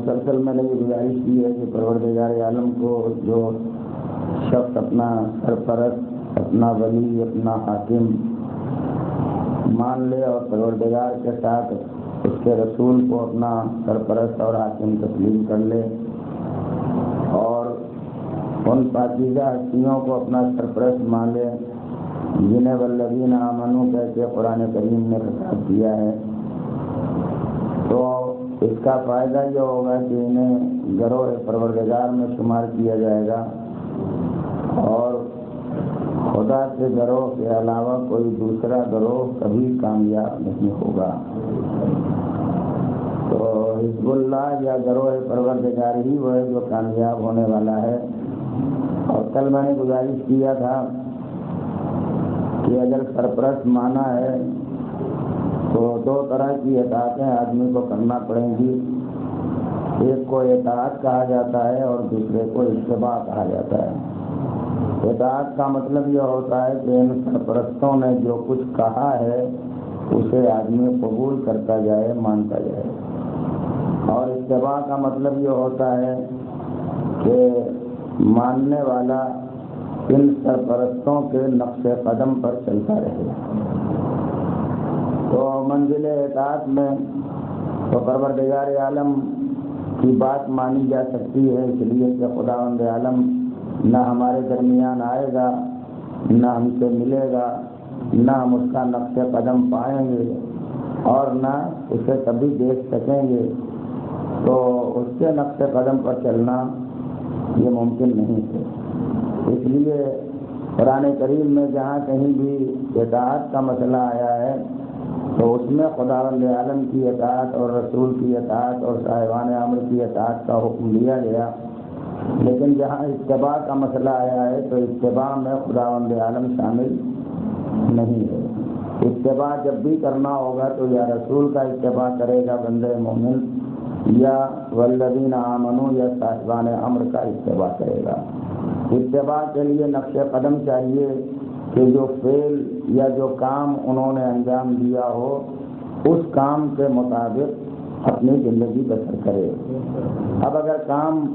مسلسل میں نے یہ گزارش کی ہے کہ پروردگار عالم کو جو شخص اپنا سرپرست، اپنا ولی، اپنا حاکم مان لے اور پروردگار کے ساتھ اس کے رسول کو اپنا سرپرست اور حاکم تسلیم کر لے اور ان پاکیزہ ہستیوں کو اپنا سرپرست مان لے جنہیں والذین آمنوا کہہ کے قرآن کریم نے خطاب کیا ہے، تو اس کا فائدہ یہ ہوگا کہ انہیں گروہ پروردگار میں شمار کیا جائے گا اور خدا کے گروہ کے علاوہ کوئی دوسرا گروہ کبھی کامیاب نہیں ہوگا۔ تو حزب اللہ یا گروہ پروردگار ہی وہ ہے جو کامیاب ہونے والا ہے۔ اور کل میں نے گزارش کیا تھا کہ اگر سرپرست مانا ہے تو دو طرح کی اطاعتیں آدمی کو کرنا پڑیں گی، ایک کو اطاعت کہا جاتا ہے اور دوسرے کو اتباع کہا جاتا ہے۔ اطاعت کا مطلب یہ ہوتا ہے کہ ان سرپرستوں نے جو کچھ کہا ہے اسے آدمی قبول کرتا جائے، مانتا جائے، اور اتباع کا مطلب یہ ہوتا ہے کہ ماننے والا ان سرپرستوں کے نقش قدم پر چلتا رہے۔ تو منزل اطاعت میں تو پروردگار عالم کی بات مانی جا سکتی ہے، اس لیے کہ خداوند عالم نہ ہمارے درمیان آئے گا، نہ ہم سے ملے گا، نہ ہم اس کا نقش قدم پائیں گے اور نہ اسے کبھی دیکھ سکیں گے، تو اس کے نقش قدم پر چلنا یہ ممکن نہیں ہے۔ اس لیے قرآن کریم میں جہاں کہیں بھی اطاعت کا مسئلہ آیا ہے تو اس میں خداوند عالم کی اطاعت اور رسول کی اطاعت اور صاحبان امر کی اطاعت کا حکم دیا گیا، لیکن جہاں اتباع کا مسئلہ آیا ہے تو اتباع میں خداوند عالم شامل نہیں ہے۔ اتباع جب بھی کرنا ہوگا تو یا رسول کا اتباع کرے گا بندہ مومن، یا والذین آمنوا یا صاحبان امر کا اتباع کرے گا۔ اتباع کے لیے نقش قدم چاہیے کہ جو فعل یا جو کام انہوں نے انجام دیا ہو اس کام کے مطابق اپنی زندگی بسر کرے۔ اب اگر کام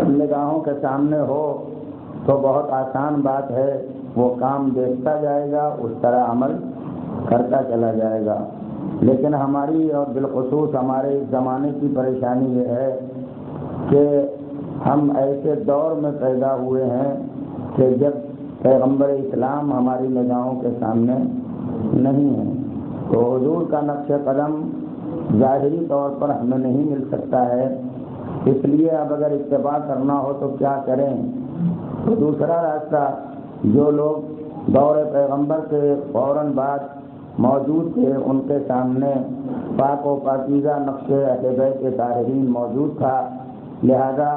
نگاہوں کے سامنے ہو تو بہت آسان بات ہے، وہ کام دیکھتا جائے گا، اس طرح عمل کرتا چلا جائے گا۔ لیکن ہماری اور بالخصوص ہمارے اس زمانے کی پریشانی یہ ہے کہ ہم ایسے دور میں پیدا ہوئے ہیں کہ جب پیغمبر اسلام ہماری نگاہوں کے سامنے نہیں ہے، تو حضور کا نقش قدم ظاہری طور پر ہمیں نہیں مل سکتا ہے۔ اس لیے اب اگر اتباع کرنا ہو تو کیا کریں؟ تو دوسرا راستہ، جو لوگ دور پیغمبر کے فوراً بعد موجود تھے ان کے سامنے پاک و پاکیزہ نقش اہل بیت طاہرین موجود تھا، لہذا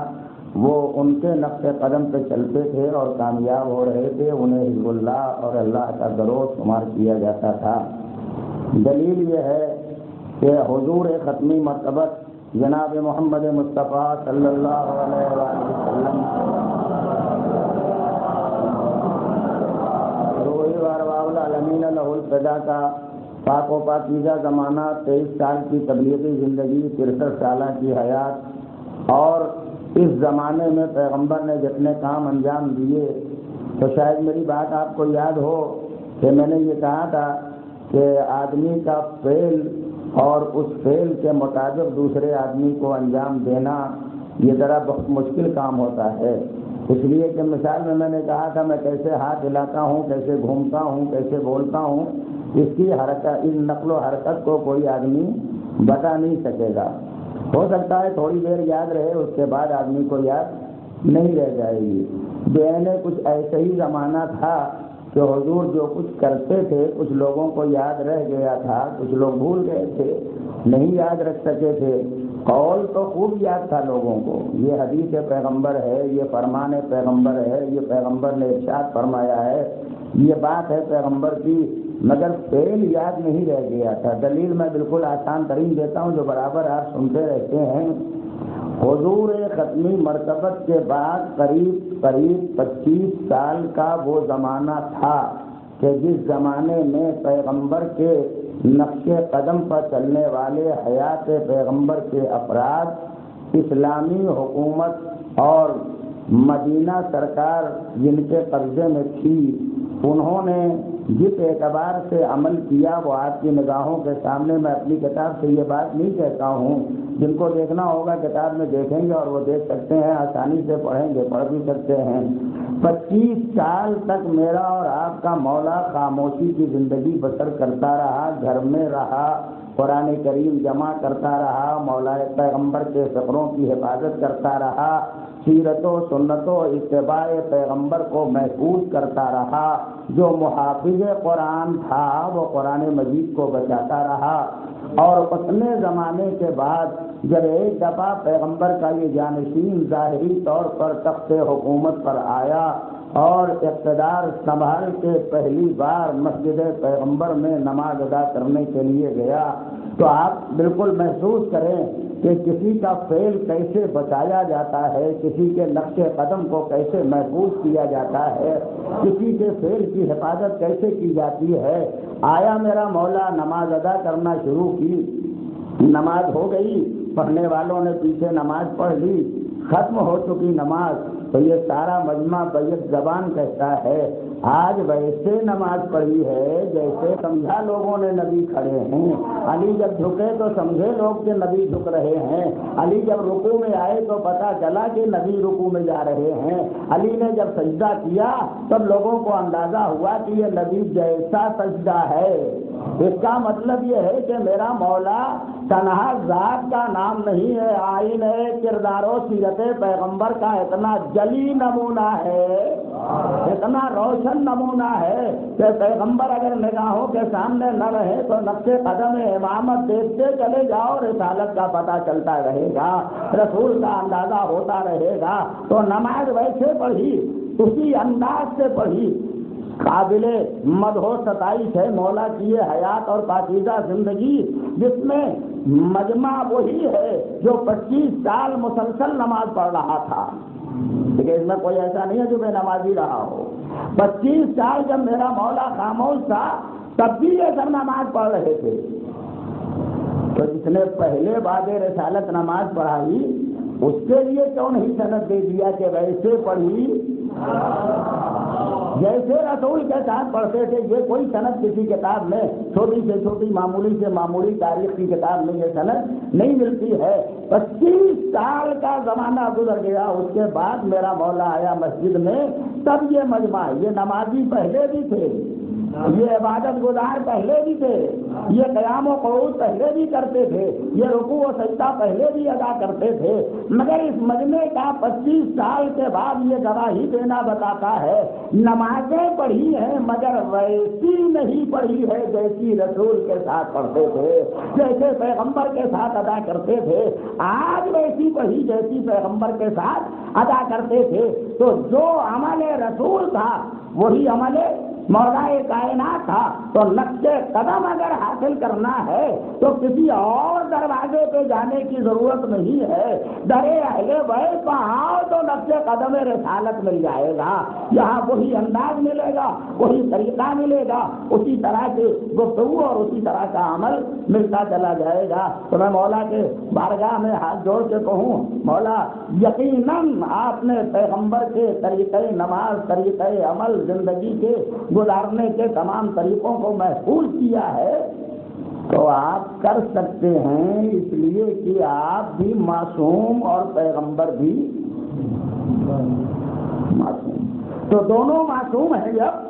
وہ ان کے نقش قدم پہ چلتے تھے اور کامیاب ہو رہے تھے، انہیں حزب اللہ اور اللہ کا گروہ شمار کیا جاتا تھا۔ دلیل یہ ہے کہ حضور ختمی مرتبت جناب محمد مصطفیٰ صلی اللہ علیہ وسلم روحی وارواء العالمین لہ الفدا کا پاک و پاکیزہ زمانہ، 23 سال کی تبلیغی زندگی، 63 سالہ کی حیات، اور اس زمانے میں پیغمبر نے جتنے کام انجام دیے، تو شاید میری بات آپ کو یاد ہو کہ میں نے یہ کہا تھا کہ آدمی کا فعل اور اس فعل کے مطابق دوسرے آدمی کو انجام دینا یہ ذرا بہت مشکل کام ہوتا ہے، اس لیے کہ مثال میں نے کہا تھا میں کیسے ہاتھ ہلاتا ہوں، کیسے گھومتا ہوں، کیسے بولتا ہوں، اس کی حرکت، اس نقل و حرکت کو کوئی آدمی بتا نہیں سکے گا۔ ہو سکتا ہے تھوڑی دیر یاد رہے، اس کے بعد آدمی کو یاد نہیں رہ جائے گی۔ بینے کچھ ایسے ہی زمانہ تھا کہ حضور جو کچھ کرتے تھے کچھ لوگوں کو یاد رہ گیا تھا، کچھ لوگ بھول گئے تھے، نہیں یاد رکھ سکے تھے۔ قول تو خوب یاد تھا لوگوں کو، یہ حدیث پیغمبر ہے، یہ فرمان پیغمبر ہے، یہ پیغمبر نے ارشاد فرمایا ہے، یہ بات ہے پیغمبر کی، مگر فعل یاد نہیں رہ گیا تھا۔ دلیل میں بالکل آسان ترین دیتا ہوں جو برابر آپ سنتے رہتے ہیں۔ حضور ختمی مرتبت کے بعد قریب 25 سال کا وہ زمانہ تھا کہ جس زمانے میں پیغمبر کے نقش قدم پر چلنے والے حیات پیغمبر کے افراد اسلامی حکومت اور مدینہ سرکار جن کے قبضے میں تھی، انہوں نے جس اعتبار سے عمل کیا وہ آپ کی نگاہوں کے سامنے، میں اپنی کتاب سے یہ بات نہیں کہتا ہوں، جن کو دیکھنا ہوگا کتاب میں دیکھیں گے اور وہ دیکھ سکتے ہیں، آسانی سے پڑھیں گے، پڑھ بھی سکتے ہیں۔ 25 سال تک میرا اور آپ کا مولا خاموشی کی زندگی بسر کرتا رہا، گھر میں رہا، قرآن کریم جمع کرتا رہا، مولا پیغمبر کے فقروں کی حفاظت کرتا رہا، سیرت و سنت و اتباع پیغمبر کو محفوظ کرتا رہا، جو محافظ قرآن تھا وہ قرآن مجید کو بچاتا رہا۔ اور اتنے زمانے کے بعد جب ایک دفعہ پیغمبر کا یہ جانشین ظاہری طور پر تخت حکومت پر آیا اور اقتدار سنبھال کے پہلی بار مسجد پیغمبر میں نماز ادا کرنے کے لیے گیا، تو آپ بالکل محسوس کریں کہ کسی کا فعل کیسے بچایا جاتا ہے، کسی کے نقش قدم کو کیسے محفوظ کیا جاتا ہے، کسی کے فعل کی حفاظت کیسے کی جاتی ہے۔ آیا میرا مولا، نماز ادا کرنا شروع کی، نماز ہو گئی، پڑھنے والوں نے پیچھے نماز پڑھ لی، ختم ہو چکی نماز، تو یہ سارا مجمع بیک زبان کہتا ہے آج ویسے نماز پڑھی ہے جیسے سمجھا لوگوں نے نبی کھڑے ہیں۔ علی جب جھکے تو سمجھے لوگ کہ نبی جھک رہے ہیں، علی جب رکوع میں آئے تو پتا چلا کہ نبی رکوع میں جا رہے ہیں، علی نے جب سجدہ کیا تب لوگوں کو اندازہ ہوا کہ یہ نبی جیسا سجدہ ہے۔ اس کا مطلب یہ ہے کہ میرا مولا تنہا ذات کا نام نہیں ہے، آئین ہے، کردار و سیرت پیغمبر کا اتنا جلی نمونہ ہے، اتنا روشن نمونہ ہے کہ پیغمبر اگر نگاہوں کے سامنے نہ رہے تو نقش قدم امامت دیکھتے چلے جاؤ، رسالت کا پتہ چلتا رہے گا، رسول کا اندازہ ہوتا رہے گا۔ تو نماز ویسے پڑھی، اسی انداز سے پڑھی، قابل مدح و ستائش ہے مولا کی یہ حیات اور پاکیزہ زندگی، جس میں مجمع وہی ہے جو 25 سال مسلسل نماز پڑھ رہا تھا، لیکن اس میں کوئی ایسا نہیں ہے جو بے نمازی رہا ہو۔ 25 سال جب میرا مولا خاموش تھا تب بھی یہ سب نماز پڑھ رہے تھے۔ تو جس نے پہلے بعد رسالت نماز پڑھائی اس کے لیے کیوں نہیں سند دے دیا کہ ویسے پڑھی جیسے رسول کے ساتھ پڑھتے تھے؟ یہ کوئی سند کسی کتاب میں، چھوٹی سے چھوٹی معمولی سے معمولی تاریخ کی کتاب میں یہ سند نہیں ملتی ہے۔ 25 سال کا زمانہ گزر گیا، اس کے بعد میرا مولا آیا مسجد میں، تب یہ مجمع، یہ نمازی پہلے بھی تھے، یہ عبادت گزار پہلے بھی تھے، یہ قیام و قعود پہلے بھی کرتے تھے، یہ رکوع و سجدہ پہلے بھی ادا کرتے تھے، مگر اس مجمع کا 25 سال کے بعد یہ گواہی دینا بتاتا ہے نمازیں پڑھی ہیں مگر ویسی نہیں پڑھی ہے جیسی رسول کے ساتھ پڑھتے تھے، جیسے پیغمبر کے ساتھ ادا کرتے تھے، آج ویسی پڑھی جیسی پیغمبر کے ساتھ ادا کرتے تھے۔ تو جو عمل رسول تھا وہی عمل مولا کائنات تھا۔ تو نقش قدم اگر حاصل کرنا ہے تو کسی اور دروازے پہ جانے کی ضرورت نہیں ہے، درے اہل بیت پہ آؤ تو نقش قدم رسالت مل جائے گا، یہاں وہی انداز ملے گا، وہی طریقہ ملے گا، اسی طرح کی گفتگو اور اسی طرح کا عمل ملتا چلا جائے گا۔ تو میں مولا کے بارگاہ میں ہاتھ جوڑ کے کہوں مولا یقیناً آپ نے پیغمبر کے طریقۂ نماز، طریقۂ عمل، زندگی کے گزارنے کے تمام طریقوں کو محفوظ کیا ہے، تو آپ کر سکتے ہیں، اس لیے کہ آپ بھی معصوم اور پیغمبر بھی معصوم، تو دونوں معصوم ہیں۔ جب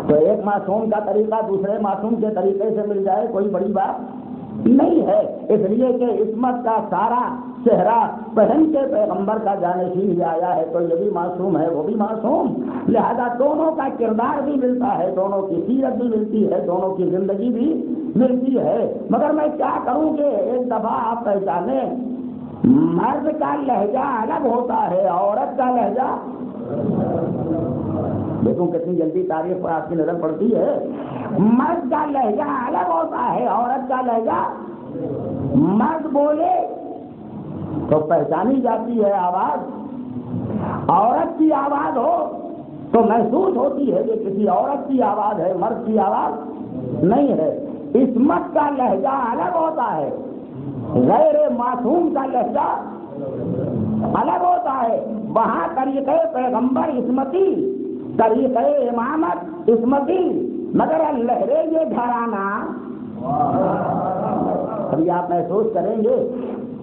تو ایک معصوم کا طریقہ دوسرے معصوم کے طریقے سے مل جائے کوئی بڑی بات نہیں ہے، اس لیے کہ عصمت کا سارا چہرہ پہن کے پیغمبر کا جانشین ہی آیا ہے، تو یہ بھی معصوم ہے وہ بھی معصوم، لہذا دونوں کا کردار بھی ملتا ہے، دونوں کی سیرت بھی ملتی ہے، دونوں کی زندگی بھی ملتی ہے۔ مگر میں کیا کروں کہ ایک دفعہ آپ پہچانے مرد کا لہجہ الگ ہوتا ہے، عورت کا لہجہ، دیکھوں کتنی جلدی تاریخ پر آپ کی نظر پڑتی ہے، مرد کا لہجہ الگ ہوتا ہے، عورت کا لہجہ، مرد بولے تو پہچانی جاتی ہے آواز، عورت کی آواز ہو تو محسوس ہوتی ہے کہ کسی عورت کی آواز ہے، مرد کی آواز نہیں ہے۔ عصمت کا لہجہ الگ ہوتا ہے، غیر معصوم کا لہجہ الگ ہوتا ہے. وہاں طریقے پیغمبر عصمتی، طریقے امامت عصمتی، مگر لہرے یہ گھرانہ ابھی آپ محسوس کریں گے.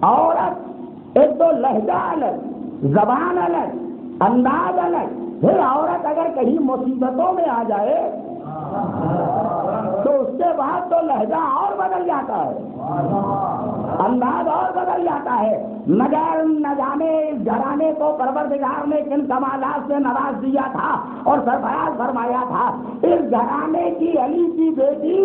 عورت ایک تو لہجہ الگ، زبان الگ، انداز الگ. پھر عورت اگر کہیں مصیبتوں میں آ جائے تو اس کے بعد تو لہجہ اور بدل جاتا ہے، انداز اور بدل جاتا ہے. مگر نہ جانے اس گھرانے کو پروردگار نے کن کمالات سے نواز دیا تھا اور سرفراز فرمایا تھا. اس گھرانے کی علی کی بیٹی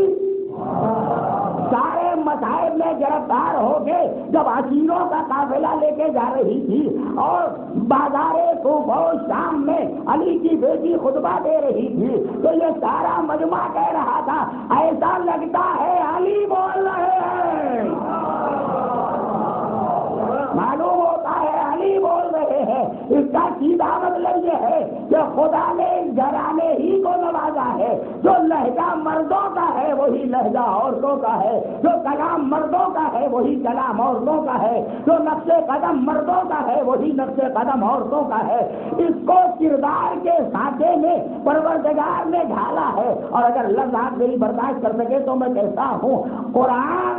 سارے مذاہب میں گرفتار ہو کے جب اسیروں کا قافلہ لے کے جا رہی تھی اور بازار کوفہ و شام میں علی کی بیٹی خطبہ دے رہی تھی تو یہ سارا مجمع کہہ رہا تھا ایسا لگتا ہے علی بول رہے ہیں. معلوم ہوتا ہے علی بول رہے ہیں. اس کا سیدھا مطلب یہ ہے کہ خدا نے اس گھرانے ہی کو نوازا ہے. جو لہجہ مردوں کا ہے وہی لہجہ عورتوں کا ہے، جو کلام مردوں کا ہے وہی کلام عورتوں کا ہے، جو نقش قدم مردوں کا ہے وہی نقش قدم عورتوں کا ہے. اس کو کردار کے سانچے میں پروردگار نے ڈھالا ہے. اور اگر لفظ آپ میری برداشت کر سکے تو میں کہتا ہوں قرآن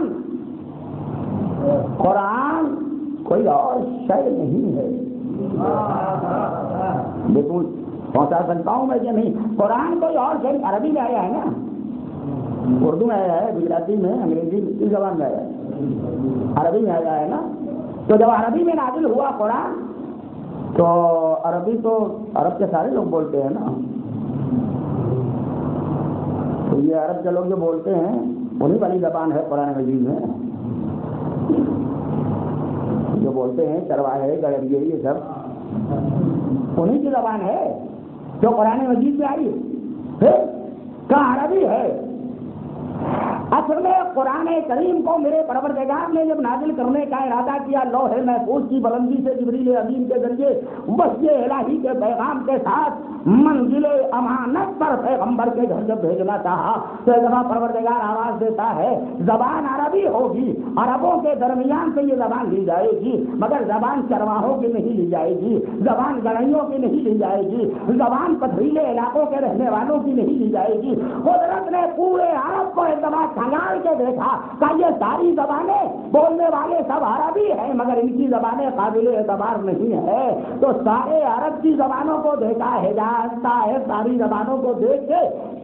کوئی اور شے نہیں ہے. بالکل پہنچا سکتا ہوں میں کہ نہیں. قرآن کوئی اور شے، عربی میں آیا ہے نا، اردو میں آیا ہے، گجراتی میں، انگریزی کی زبان میں آیا ہے، عربی میں آیا ہے نا. تو جب عربی میں نازل ہوا قرآن تو عربی تو عرب کے سارے لوگ بولتے ہیں نا. تو یہ عرب کے لوگ جو بولتے ہیں انہی والی زبان ہے قرآن مجید میں. جو بولتے ہیں چرواہے گڑریے یہ سب انہی کی زبان ہے جو قرآن مجید میں آئی. پھر کہاں عربی ہے. اصل میں قرآن کریم کو میرے پروردگار نے جب نازل کرنے کا ارادہ کیا لوح محفوظ کی بلندی سے جبریل امین کے ذریعے وحی الہی کے پیغام کے ساتھ منزل امانت پر پیغمبر کے گھر جب بھیجنا چاہا تو جب پروردگار آواز دیتا ہے زبان عربی ہوگی، عربوں کے درمیان سے یہ زبان لی جائے گی، مگر زبان چرواہوں کی نہیں لی جائے گی، زبان گڑھیوں کی نہیں لی جائے گی، زبان پتھریلے علاقوں کے رہنے والوں کی نہیں لی جائے گی. قدرت نے پورے عرب کو ایک دفعہ کھنگال کے دیکھا کہ یہ ساری زبانیں بولنے والے سب عربی ہیں مگر ان کی زبانیں قابل اعتبار نہیں ہے. تو سارے عرب کی زبانوں کو دیکھا، حجاز ہے ساری زبانوں کو دیکھ کے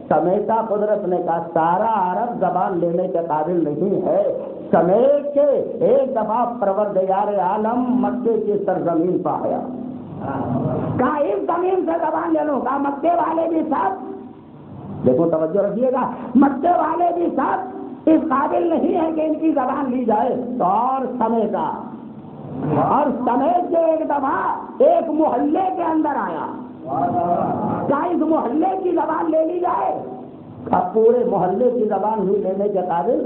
سمیٹا قدرت نے کہا سارا عرب زبان لینے کے قابل نہیں ہے. سمیٹ کے ایک دفعہ پروردگار عالم مکے کی سرزمین پہ آیا. کہا اس زمین سے زبان لے لو. کہا مکے والے بھی سب، دیکھو توجہ رکھیے گا، مکے والے بھی سب اس قابل نہیں ہے کہ ان کی زبان لی جائے. تو اور سمیٹا اور سمیٹ کے ایک دفعہ ایک محلے کے اندر آیا. کیا اس محلے کی زبان لے لی جائے؟ اب پورے محلے کی زبان بھی لینے کے قابل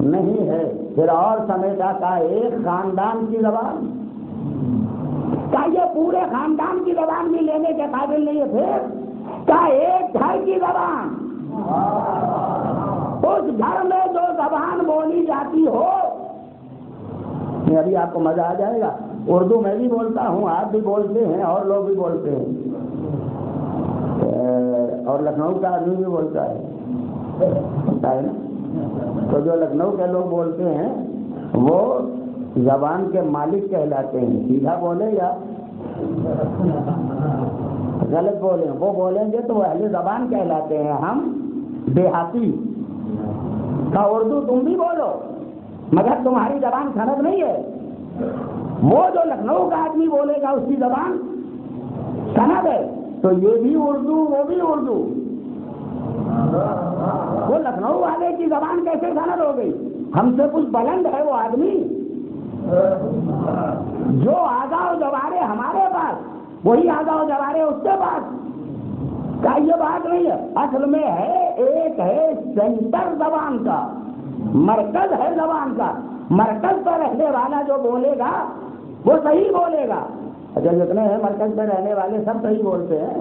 نہیں ہے. پھر اور سمیٹا کا ایک خاندان کی زبان، کیا یہ پورے خاندان کی زبان بھی لینے کے قابل نہیں ہے؟ پھر کیا ایک گھر کی زبان، اس گھر میں جو زبان بولی جاتی ہو. ابھی آپ کو مزہ آ جائے گا. اردو میں بھی بولتا ہوں، آپ بھی بولتے ہیں اور لوگ بھی بولتے ہیں اور لکھنؤ کا آدمی بھی بولتا ہے نا. تو جو لکھنؤ کے لوگ بولتے ہیں وہ زبان کے مالک کہلاتے ہیں. سیدھا بولے یا غلط بولیں، وہ بولیں گے تو وہ اہل زبان کہلاتے ہیں. ہم دیہاتی کا اردو تم بھی بولو مگر تمہاری زبان سند نہیں ہے. وہ جو لکھنؤ کا آدمی بولے گا اس کی زبان سند ہے. تو یہ بھی اردو وہ بھی اردو. وہ لکھنؤ والے کی زبان کیسے سند ہو گئی؟ ہم سے کچھ بلند ہے وہ آدمی. جو آگا و جوارے ہمارے پاس وہی آگا و جوارے اس کے پاس. کیا یہ بات نہیں ہے؟ اصل میں ہے ایک ہے سینٹر زبان کا، مرکز ہے زبان کا. مرکز پر رہنے والا جو بولے گا وہ صحیح بولے گا. اچھا جتنے ہیں مرکز پہ رہنے والے سب صحیح بولتے ہیں.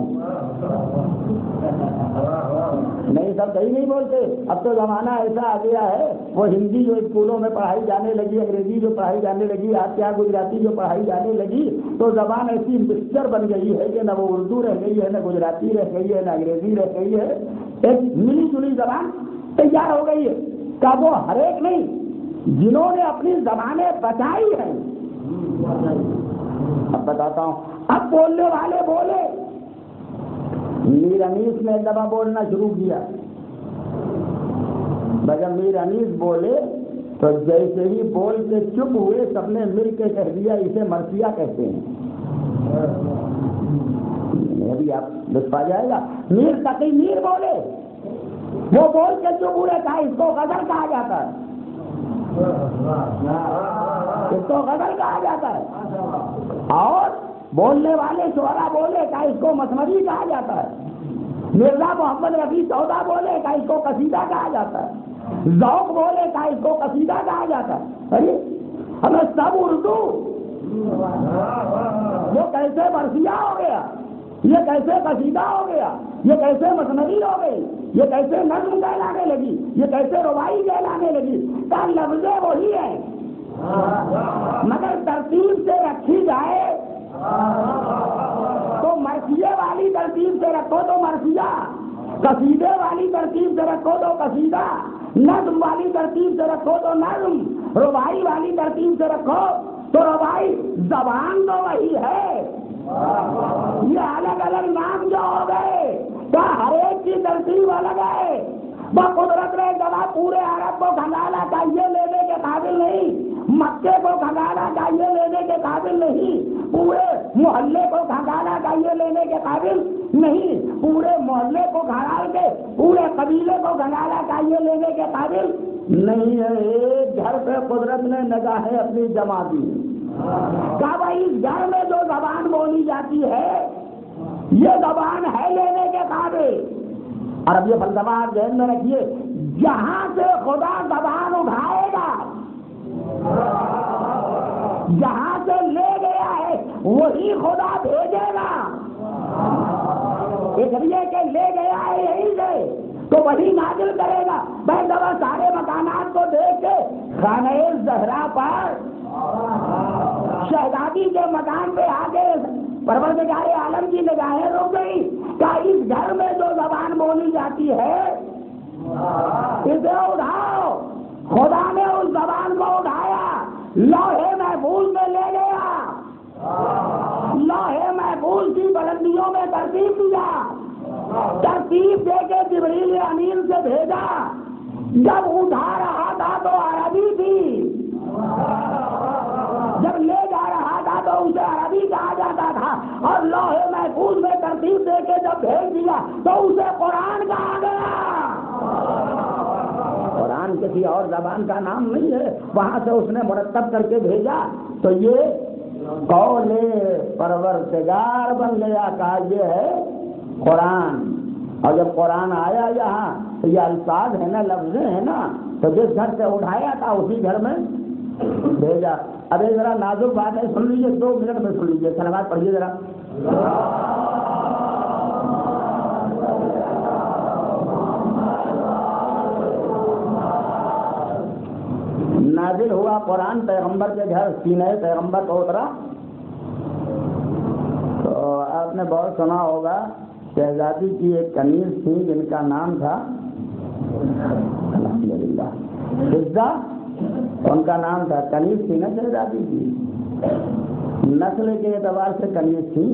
نہیں سب صحیح نہیں بولتے. اب تو زمانہ ایسا آ گیا ہے, وہ ہندی جو اسکولوں میں پڑھائی جانے لگی, انگریزی جو پڑھائی جانے لگی, آپ کے یہاں گجراتی جو پڑھائی جانے لگی, تو زبان ایسی مکسچر بن گئی ہے کہ نہ وہ اردو رہ گئی ہے, نہ گجراتی رہ گئی ہے, نہ انگریزی رہ گئی ہے, ایک ملی جلی زبان تیار ہو گئی ہے. کا وہ ہر ایک نہیں, جنہوں نے اپنی زبانیں بچائی ہیں. اب بتاتا ہوں, اب بولنے والے بولے. میر انیس نے ایک دفعہ بولنا شروع کیا, جب میر انیس بولے تو جیسے ہی بول کے چپ ہوئے, سب نے مل کے کہہ دیا اسے مرثیہ کہتے ہیں. ابھی آپ لطفا جائے گا. میر تقی میر بولے, وہ بول کے چپ ہوئے, کہا اس کو غزل کہا جاتا ہے, اس کو غزل کہا جاتا ہے. اور بولنے والے شعرا بولے, کہا اس کو مثنوی کہا جاتا ہے. مرزا محمد رفیع چودہ بولے, کہا اس کو قصیدہ کہا جاتا ہے. ذوق بولے, کہا اس کو قصیدہ کہا جاتا ہے. ارے ہمیں سب اردو, وہ کیسے مرثیہ ہو گیا, یہ کیسے قصیدہ ہو گیا, یہ کیسے مثنوی ہو گئی, یہ کیسے نظم کہلانے لگی, یہ کیسے رباعی کہلانے لگی. کا لفظیں وہی ہے مگر ترتیب سے رکھی جائے تو مرثیے والی ترتیب سے رکھو تو مرثیہ, قصیدے والی ترتیب سے رکھو تو قصیدہ, نظم والی ترتیب سے رکھو تو نظم, رباعی والی ترتیب سے رکھو تو رباعی. زبان تو وہی ہے, یہ الگ الگ نام جو ہو گئے کیا ہر ایک کی ترتیب الگ ہے. قدرت نے دوا پورے عرب کو کھنگالا, چاہیے لینے کے قابل نہیں. مکے کو کھنگالا, چاہیے لینے کے قابل نہیں. پورے محلے کو کھنگالا, چاہیے لینے کے قابل نہیں. پورے محلے کو کھنگال کے پورے قبیلے کو کھنگالا, چاہیے لینے کے قابل نہیں ہے. ایک گھر پہ قدرت نے نگاہیں اپنی جما دی. کہا بھائی اس گھر میں جو زبان بولی جاتی ہے یہ زبان ہے لینے کے قابل. اور اب یہ فلسفہ آپ ذہن میں رکھیے, جہاں سے خدا زبان اٹھائے گا, جہاں سے لے گیا ہے وہی خدا بھیجے گا. اس لیے کہ لے گیا ہے یہیں سے تو وہی نازل کرے گا. میں دبا سارے مکانات کو دیکھ کے خانہ زہرا پر شہزادی کے مکان پہ آگے پروردگار عالم کی نگاہیں رک گئی. کیا اس گھر میں جو زبان بولی جاتی ہے اسے اٹھاؤ. خدا نے اس زبان کو اٹھایا, لوہے محفوظ میں لے گیا, لوہے محفوظ کی بلندیوں میں ترتیب دیا, ترتیب دے کے جبریل امین سے بھیجا. جب اٹھا رہا تھا تو عربی تھی, جب لے جا رہا تھا تو اسے عربی کہا جاتا تھا, اور لوہے محفوظ میں ترتیب دے کے جب بھیج دیا تو اسے قرآن کہا گیا. قرآن کسی اور زبان کا نام نہیں ہے, وہاں سے اس نے مرتب کر کے بھیجا تو یہ قول پروردگار بن گیا. کہا یہ ہے قرآن. اور جب قرآن آیا یہاں تو یہ الفاظ ہے نا, لفظیں ہیں نا, تو جس گھر سے اٹھایا تھا اسی گھر میں بھیجا. اب یہ ذرا نازک بات ہے, سن لیجیے, 2 منٹ میں سن لیجیے. سلامات پڑھیے ذرا. نازل ہوا قرآن پیغمبر کے گھر, سینہ پیغمبر کو اترا. تو آپ نے بہت سنا ہوگا, شہزادی کی ایک کنیز تھی جن کا نام تھا الحمدللہ حفظہ. ان کا نام تھا, کنیز تھی نا شہزادی کی, نسل کے اعتبار سے کنیز تھی.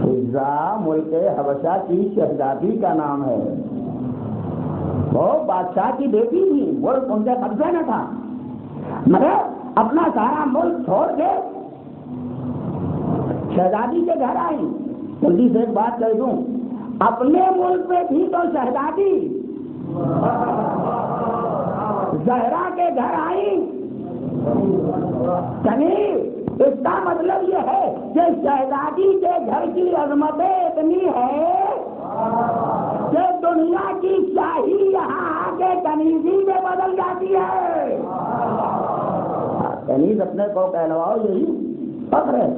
حفظہ ملک حبشہ کی شہزادی کا نام ہے. وہ بادشاہ کی بیٹی تھی, ملک ان کے قبضے میں تھا, مگر اپنا سارا ملک چھوڑ کے شہزادی کے گھر آئی. جلدی سے ایک بات کہہ دوں, اپنے ملک میں تھی تو شہزادی زہرا کے گھر آئی کنیز. اس کا مطلب یہ ہے کہ شہزادی کے گھر کی عظمتیں اتنی ہے کہ دنیا کی شاہی یہاں آ کے کنیزی میں بدل جاتی ہے. کنیز اپنے کو کہلواؤ, یہی فخر ہے.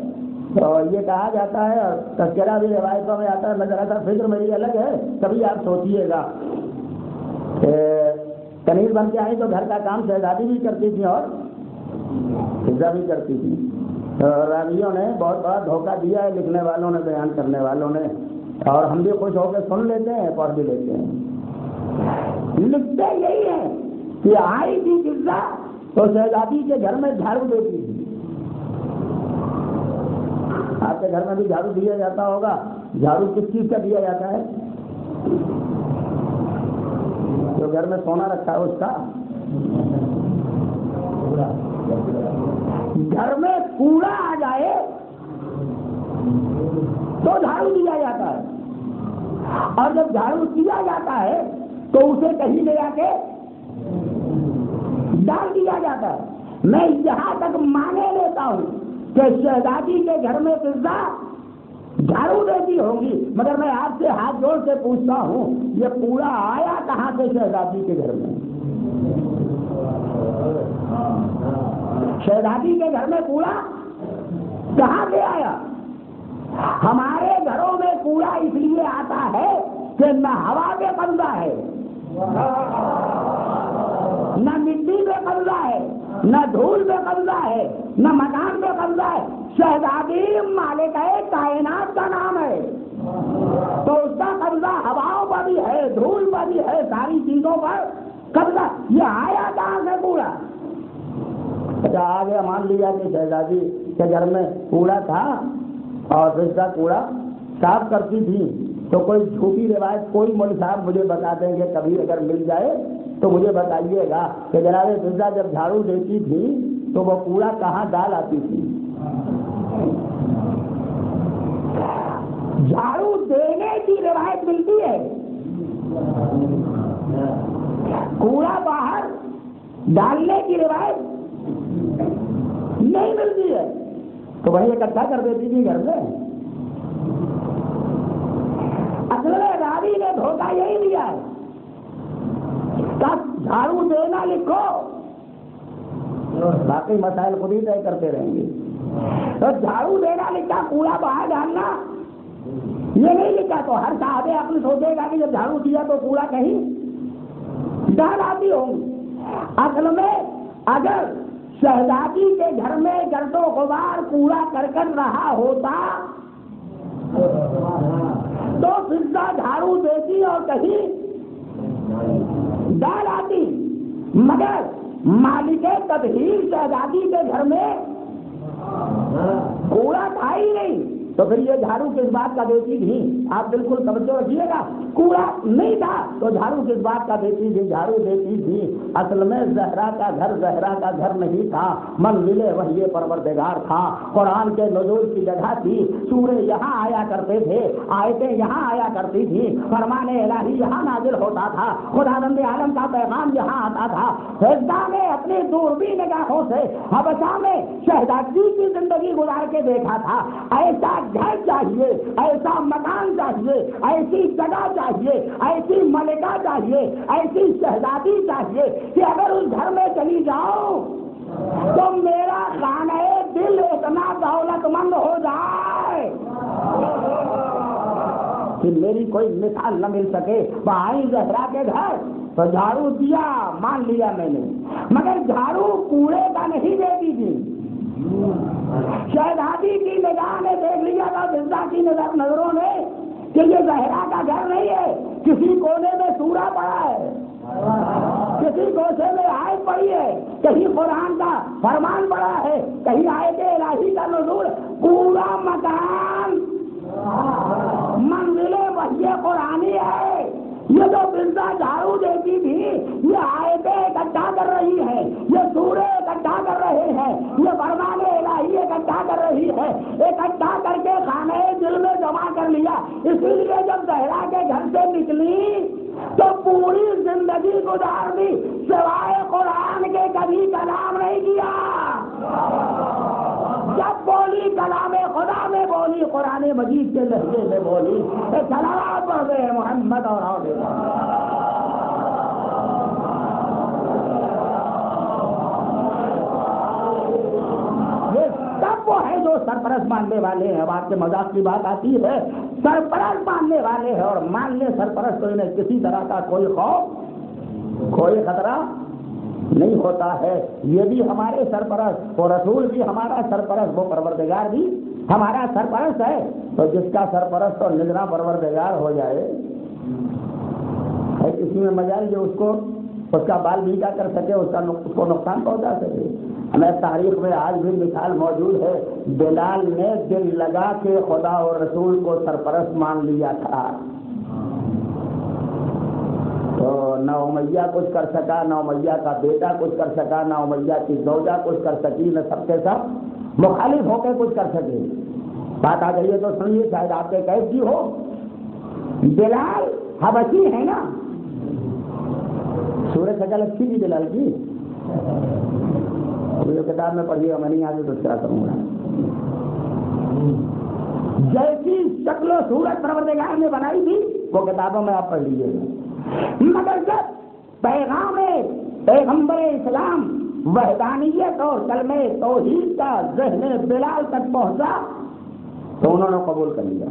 تو یہ کہا جاتا ہے اور تذکرہ بھی روایتوں میں آتا ہے، میں ذرا سا فکر میری الگ ہے، کبھی آپ سوچیے گا کہ کنیز بن کے آئی تو گھر کا کام شہزادی بھی کرتی تھی اور فضا بھی کرتی تھی. راویوں نے بہت بڑا دھوکہ دیا ہے، لکھنے والوں نے، بیان کرنے والوں نے، اور ہم بھی خوش ہو کے سن لیتے ہیں، پڑھ بھی لیتے ہیں. لکھتے یہی ہے کہ آئی تھی فضا تو شہزادی کے گھر میں جھاڑو دیتی تھی. آپ کے گھر میں بھی جھاڑو دیا جاتا ہوگا. جھاڑو کس چیز کا دیا جاتا ہے؟ جو گھر میں سونا رکھا ہے اس کا. گھر میں کوڑا آ جائے تو جھاڑو دیا جاتا ہے، اور جب جھاڑو دیا جاتا ہے تو اسے کہیں لے جا کے ڈال دیا جاتا ہے. میں یہاں تک مانے لیتا ہوں کہ شہزادی کے گھر میں فضا جھاڑو دیتی ہوگی، مگر میں آپ سے ہاتھ جوڑ کے پوچھتا ہوں یہ کوڑا آیا کہاں سے شہزادی کے گھر میں؟ شہزادی کے گھر میں کوڑا کہاں سے آیا؟ ہمارے گھروں میں کوڑا اس لیے آتا ہے کہ نہ ہوا پہ قبضہ ہے، نہ مٹی پہ قبضہ ہے، نہ دھول پہ قبضہ ہے، نہ مکان پہ قبضہ ہے. شہزادی مالک کائنات کا نام ہے، تو اس کا قبضہ ہواؤں پر بھی ہے، دھول پر بھی ہے، ساری چیزوں پر قبضہ. یہ آیا کہاں سے کوڑا؟ اچھا آ گیا، مان لیا کہ شہزادی کے گھر میں کوڑا تھا اور فضا کوڑا صاف کرتی تھی، تو کوئی جھوٹی روایت کوئی مولوی صاحب مجھے بتا دیں گے کبھی اگر مل جائے تو مجھے بتائیے گا کہ جناب فضا جب جھاڑو دیتی تھی تو وہ کوڑا کہاں ڈال آتی تھی؟ جھاڑو دینے کی روایت ملتی ہے، کوڑا باہر ڈالنے کی روایت نہیں ملتی ہے. تو وہی اکٹھا کر دیتی تھی گھر میں. اصل میں راوی نے دھوکہ یہی دیا ہے، تب جھاڑو دینا لکھو، باقی مسائل خود ہی طے کرتے رہیں گے. تو جھاڑو دینا لکھا، کوڑا باہر ڈالنا یہ نہیں لکھا. تو ہر صاحب اپنے سوچے گا کہ جب جھاڑو دیا تو کوڑا کہیں ڈال آتی ہوگی. اصل میں اگر شہزادی کے گھر میں گرد و غبار کوڑا کرکٹ رہا ہوتا تو فضا جھاڑو دیتی اور کہیں ڈال آتی، مگر مالک تطہیر شہزادی کے گھر میں کوڑا تھا ہی نہیں، تو پھر یہ جھاڑو کس بات کا دیتی تھی؟ آپ بالکل توجہ رکھیے گا. کوڑا نہیں تھا تو جھاڑو کس بات کا دیتی تھی؟ جھاڑو دیتی تھی اصل میں زہرا کا گھر زہرا کا گھر نہیں تھا، منزل وحی پروردگار تھا. قرآن کے نزول کی جگہ تھی، سورے یہاں آیا کرتے تھے، آیتیں یہاں آیا کرتی تھی، فرمان الہی یہاں نازل ہوتا تھا، خداوند عالم کا پیغام یہاں آتا تھا. فضا نے اپنی دوربین نگاہوں سے حبشہ میں شہزادی کی زندگی گزار کے دیکھا تھا. ایسا گھر چاہیے، ایسا مکان چاہیے، ایسی جگہ چاہیے، ایسی ملکہ چاہیے، ایسی شہزادی چاہیے کہ اگر اس گھر میں چلی جاؤ تو میرا خانہ دل اتنا دولت مند ہو جائے کہ میری کوئی مثال نہ مل سکے. آئی زہرا کے گھر تو جھاڑو دیا، مان لیا میں نے، مگر جھاڑو کوڑے کا نہیں دیتی تھی. شہزادی کی نگاہ نے دیکھ لیا تھا، فضا کی نظروں نے، کہ یہ زہرا کا گھر نہیں ہے، کسی کونے میں سورہ پڑا ہے، کسی گوشے میں آیت پڑی ہے، کہیں قرآن کا فرمان پڑا ہے، کہیں آیت الہی کا نزول. پورا مکان منزل وحی قرآنی ہے. یہ جو فضا جھاڑو دیتی تھی یہ آیتیں اکٹھا کر رہی ہے، یہ سورے اکٹھا کر رہے ہیں، یہ فرمان الہی اکٹھا کر رہی ہے، اکٹھا کر کے خانہ دل میں جمع کر لیا. اسی لیے جب زہرا کے گھر سے نکلی تو پوری زندگی گزار دی، سوائے قرآن کے کبھی کلام نہیں کیا. جب بولی کلام خدا میں بولی، قرآن مجید کے لہجے میں بولی. صلوات پڑھ گئے محمد اور یہ سب وہ ہے جو سرپرست ماننے والے ہیں. اب آپ کے مذاق کی بات آتی ہے, سرپرست ماننے والے ہیں اور مان لے سرپرست تو انہیں کسی طرح کا کوئی خوف کوئی خطرہ نہیں ہوتا ہے. یہ بھی ہمارے سرپرست, وہ رسول بھی ہمارا سرپرست, وہ پروردگار بھی ہمارا سرپرست ہے. تو جس کا سرپرست اور نگراں پروردگار ہو جائے, کسی میں مجال جو اس کا بال بیجا کر سکے, اس کو نقصان پہنچا سکے. ہمیں تاریخ میں آج بھی مثال موجود ہے, بلال نے دل لگا کے خدا اور رسول کو سرپرست مان لیا تھا. تو نہ امیہ کچھ کر سکا, نہ امیہ کا بیٹا کچھ کر سکا, نہ امیہ کی زوجہ کچھ کر سکی, نہ سب کے سب مخالف ہو کے کچھ کر سکے. بات آ گئی ہے تو سنیے, شاید آپ کے قید کی ہو. بلال حبشی ہے نا, سورہ شکل اچھی تھی بلال کی, کتاب میں پڑھیے گا, میں نہیں آگے تو اس طرح کروں گا. جیسی شکل و صورت پروردگار نے بنائی تھی وہ کتابوں میں آپ پڑھ لیجیے گا. مگر جب پیغام پیغمبر اسلام وحدانیت اور کلمہ توحید کا ذہن بلال تک پہنچا تو انہوں نے قبول کر لیا.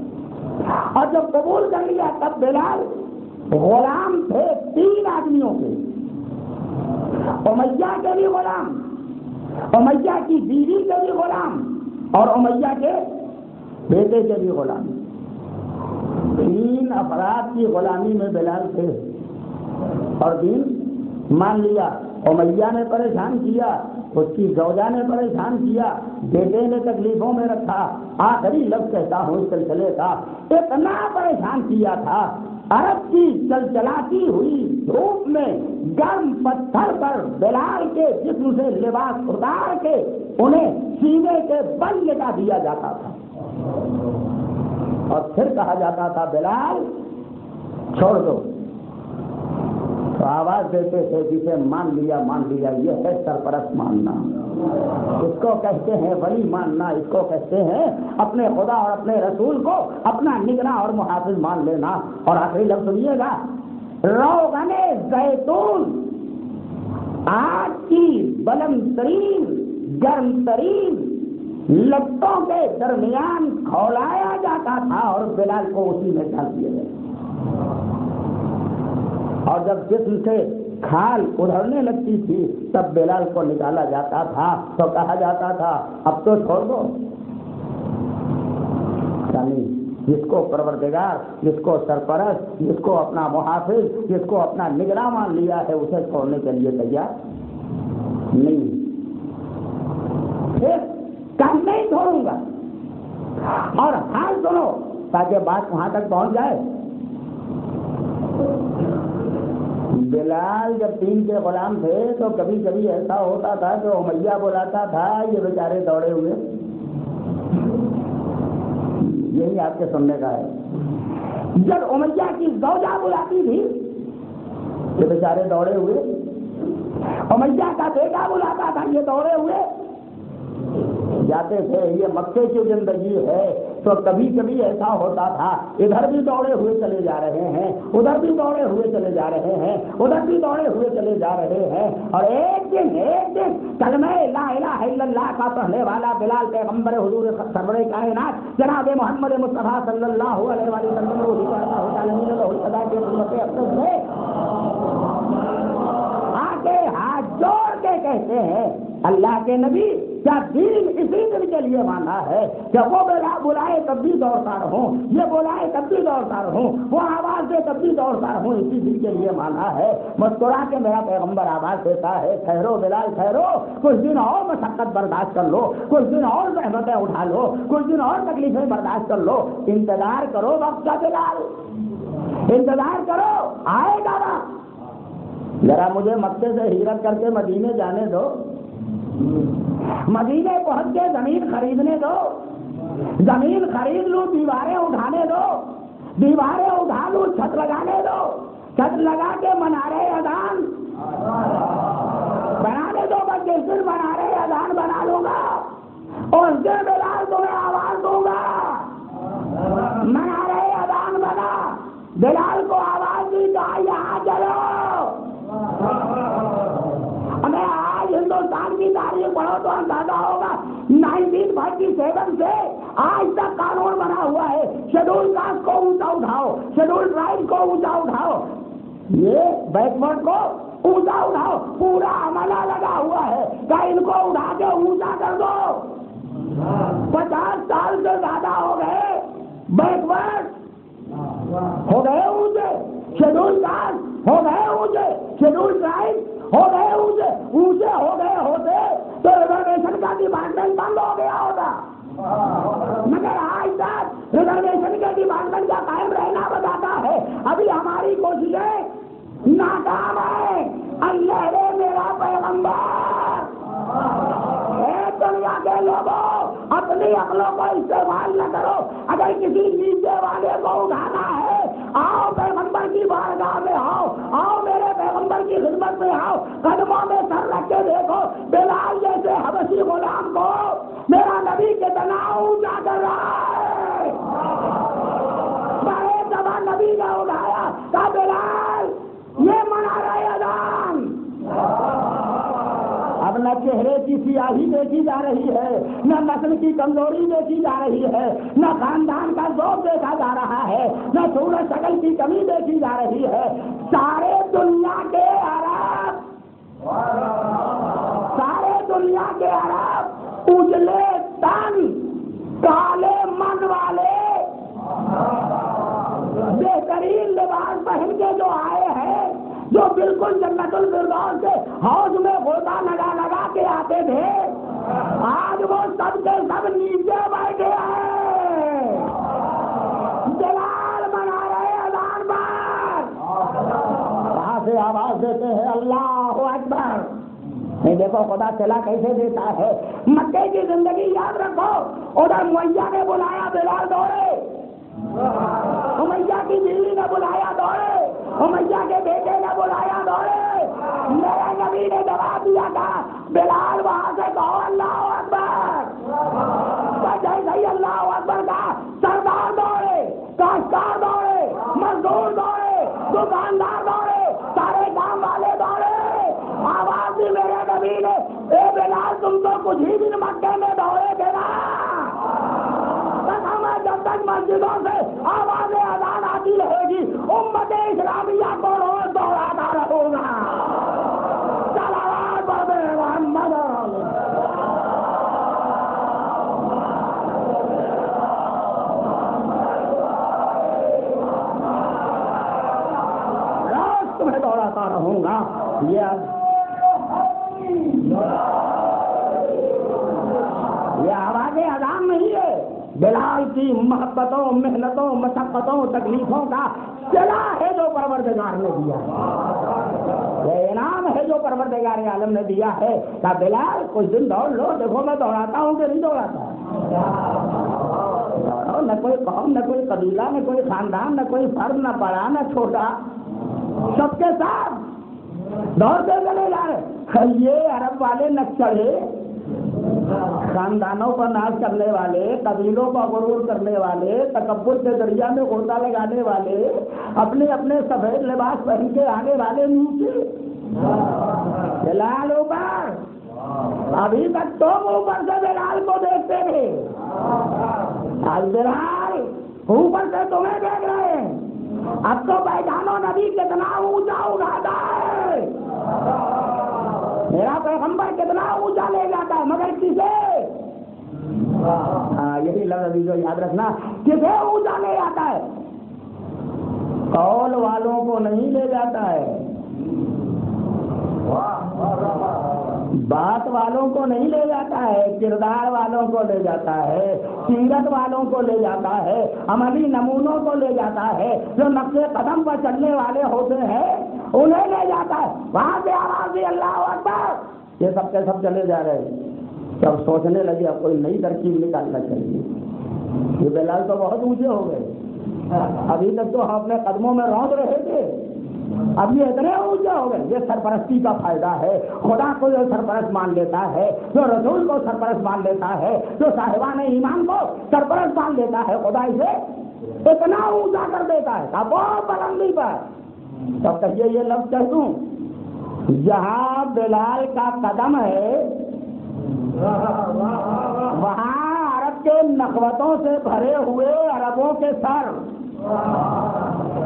اور جب قبول کر لیا تب بلال غلام تھے 3 آدمیوں کے, امیہ کے بھی غلام, امیہ کی بیوی کے بھی غلام اور امیہ کے بیٹے کے بھی غلام. 3 افراد کی غلامی میں بلال تھے اور دین مان لیا. امیہ نے پریشان کیا, اس کی زوجہ نے پریشان کیا, بیٹے نے تکلیفوں میں رکھا. آخری لفظ کہتا ہوں اس سلسلے کا, اتنا پریشان کیا تھا, عرب کی چلچلاتی ہوئی دھوپ میں گرم پتھر پر بلال کے جسم سے لباس اتار کے انہیں سینے کے بل لٹا دیا جاتا تھا اور پھر کہا جاتا تھا بلال چھوڑ دو. تو آواز دیتے تھے جسے مان لیا مان لیا. یہ ہے سرپرست ماننا, اس کو کہتے ہیں ولی ماننا, اس کو کہتے ہیں اپنے خدا اور اپنے رسول کو اپنا نگراں اور محافظ مان لینا. اور آخری لفظ سنیے گا, روغن زیتون آگ کی بلند ترین گرم ترین لپٹوں کے درمیان کھولایا جاتا تھا اور بلال کو اسی میں ڈال دیا گیا. اور جب جسم سے کھال ادھرنے لگتی تھی تب بلال کو نکالا جاتا تھا تو کہا جاتا تھا اب تو چھوڑ دو. یعنی جس کو پروردگار, جس کو سرپرست, جس کو اپنا محافظ, جس کو اپنا نگراں مان لیا ہے, اسے چھوڑنے کے لیے تیار نہیں. پھر کام نہیں چھوڑوں گا. اور حال سنو تاکہ بات وہاں تک پہنچ جائے. بلال جب 3 کے غلام تھے تو کبھی کبھی ایسا ہوتا تھا کہ امیہ بلاتا تھا, یہ بیچارے دوڑے ہوئے. یہی آپ کے سننے کا ہے. جب امیہ کی زوجہ بلاتی تھی یہ بیچارے دوڑے ہوئے. امیہ کا بیٹا بلاتا تھا, یہ دوڑے ہوئے جاتے تھے. یہ مکے کی زندگی ہے تو کبھی کبھی ایسا ہوتا تھا ادھر بھی دوڑے ہوئے چلے جا رہے ہیں, ادھر بھی دوڑے ہوئے چلے جا رہے ہیں, ادھر بھی دوڑے ہوئے چلے جا رہے ہیں. اور ایک دن کلمہ لا الہ الا اللہ کا پڑھنے والا بلال پیغمبر حضور سرور کائنات جناب محمد مصطفیٰ صلی اللہ علیہ وسلم آگے ہاتھ جوڑ کے کہتے ہیں اللہ کے نبی کیا دین اسی دن کے لیے مانا ہے کہ وہ بلائے تب بھی دوڑتا رہوں, یہ بلائے تب بھی دوڑتا رہوں, وہ آواز دے تب بھی دوڑتا رہوں, اسی دن کے لیے مانا ہے. مسکرا کے میرا پیغمبر آواز دیتا ہے ٹھہرو بلال ٹھہرو, کچھ دن اور مشقت برداشت کر لو, کچھ دن اور زحمتیں اٹھا لو, کچھ دن اور تکلیفیں برداشت کر لو, انتظار کرو وقت کا بلال, انتظار کرو آئے گا وقت. ذرا مجھے مکے سے ہجرت کر کے مدینے جانے دو, مدینے پہنچ کے زمین خریدنے دو, زمین خرید لوں, دیواریں اٹھانے دو, دیواریں اٹھا لوں, چھت لگانے دو, چھت لگا کے منارے اذان بنانے دو. بس جس دن منارے اذان بنا لوں گا اس دن بلال تمہیں آواز دوں گا. منارے اذان بنا, بلال کو آواز دی تو یہاں چلو. ہمیں آج ہندوستان کی تاریخ پڑھو تو اندازہ ہوگا 9 قدم سے آج تک قانون بنا ہوا ہے، شیڈول کاسٹ کو اونچا اٹھاؤ، شیڈول ٹرائب کو اونچا اٹھاؤ، یہ بیکورڈ کو اونچا اٹھاؤ، پورا عملہ لگا ہوا ہے کہ ان کو اٹھا کے اونچا کر دو۔ 50 سال سے زیادہ ہو گئے، بیکورڈ ہو گئے اونچے، شیڈول کاسٹ ہو گئے اونچے، شیڈول ٹرائب ہو گئے اونچے، اونچے ہو گئے ہوتے تو ریزرویشن کا ڈپارٹمنٹ بند ہو گیا ہوتا، مگر آج تک ریزرویشن کے ڈپارٹمنٹ کا قائم رہنا بتاتا ہے ابھی ہماری کوششیں ناکام ہے۔ اللہ نے میرا پیغمبر، اے دنیا کے لوگوں اپنی عقلوں کو استعمال نہ کرو، اگر کسی نیچے والے کو اٹھانا ہے آؤ پیغمبر کی بارگاہ میں آؤ، آؤ میرے پیغمبر کی خدمت میں آؤ، قدموں میں سر رکھ کے دیکھو بلال جیسے حبشی غلام کو میرا نبی کتنا اونچا کر رہا ہے۔ بڑے دبا نبی نے اٹھایا کہ بلال یہ منا رہے اذان۔ اب نہ چہرے کی سیاہی دیکھی جا رہی ہے، نہ نسل کی کمزوری دیکھی جا رہی ہے، نہ خاندان کا ذوق دیکھا جا رہا ہے، نہ صورت شکل کی کمی دیکھی جا رہی ہے۔ سارے دنیا کے عرب اجلے تن کالے من والے بہترین لباس پہن کے جو آئے ہیں، جو بالکل جنت الفردوس کے حوض میں غوطہ لگا کے آتے تھے، آج وہ سب کے سب نیچے بیٹھے ہیں، جلال منا رہے اذان پر، وہاں سے آواز دیتے ہیں اللہ اکبر۔ نہیں دیکھو خدا چلا کیسے دیتا ہے۔ مکے کی زندگی یاد رکھو، ادھر میاں نے بلایا بلال دوڑے، امیہ کی بیوی نے بلایا دوڑے، امیہ کے بیٹے نے بلایا دوڑے، میرے نبی نے جواب دیا تھا بلال وہاں سے کہو اللہ اکبر، جیسے ہی اللہ اکبر کا سردار دوڑے، کاشتکار دوڑے، مزدور دوڑے، دکاندار دوڑے، سارے گاؤں والے دوڑے، آواز دی میرے نبی نے اے بلال تم تو کچھ ہی دن مکے میں دوڑے تھے نا، جب تک مسجدوں سے آواز اذان آتی رہے گی امت اسلامیہ کو روز دوڑاتا رہوں گا۔ صلوات بر محمد، روز تمہیں دوڑاتا رہوں گا۔ یہ آواز اذان نہیں ہے، بلال کی محبتوں، محنتوں، مشقتوں، تکلیفوں کا صلہ ہے جو پروردگار نے دیا ہے، یہ انعام ہے جو پروردگار عالم نے دیا ہے کہ بلال کچھ دن دوڑ لو، دیکھو میں دوڑاتا ہوں کہ نہیں دوڑاتا۔ نہ کوئی قوم، نہ کوئی قبیلہ، نہ کوئی خاندان، نہ کوئی فرد، نہ بڑا نہ چھوٹا، سب کے ساتھ دوڑتے چلے جا رہے۔ یہ عرب والے نقشے خاندانوں پر ناز کرنے والے، قبیلوں پر غرور کرنے والے، تکبر کے دریا میں غوطہ لگانے والے، اپنے اپنے سفید لباس پہن کے آنے والے نیچے، بلال اوپر، ابھی تک تم اوپر سے بلال کو دیکھتے تھے، آج بلال اوپر سے تمہیں دیکھ رہے ہیں۔ اب تو پہچانو نبی کتنا اونچا اٹھاتا ہے، میرا پیغمبر کتنا اونچا لے جاتا ہے، مگر کسے؟ یہی لفظ ابھی جو یاد رکھنا، کسے اونچا لے جاتا ہے؟ قول والوں کو نہیں لے جاتا ہے، بات والوں کو نہیں لے جاتا ہے، کردار والوں کو لے جاتا ہے، سیرت والوں کو لے جاتا ہے، عملی نمونوں کو لے جاتا ہے، جو نقش قدم پر چلنے والے ہوتے ہیں انہیں لے جاتا ہے۔ وہاں سے آواز دی اللہ اکبر، یہ سب کے سب چلے جا رہے ہیں۔ جب سوچنے لگے اب کوئی نئی ترکیب نکالنا چاہیے، یہ بلال تو بہت اونچے ہو گئے، ابھی تک تو ہم اپنے قدموں میں روند رہے تھے، اب یہ اتنے اونچے ہو گئے۔ یہ سرپرستی کا فائدہ ہے، خدا کو جو سرپرست مان لیتا ہے، جو رسول کو سرپرست مان لیتا ہے، جو صاحبان ایمان کو سرپرست مان لیتا ہے، خدا اسے اتنا اونچا کر دیتا ہے بہت بلندی پر۔ تب کہیے یہ لفظ کہہ دوں، جہاں بلال کا قدم ہے وہاں عرب کے نخوتوں سے بھرے ہوئے عربوں کے سر،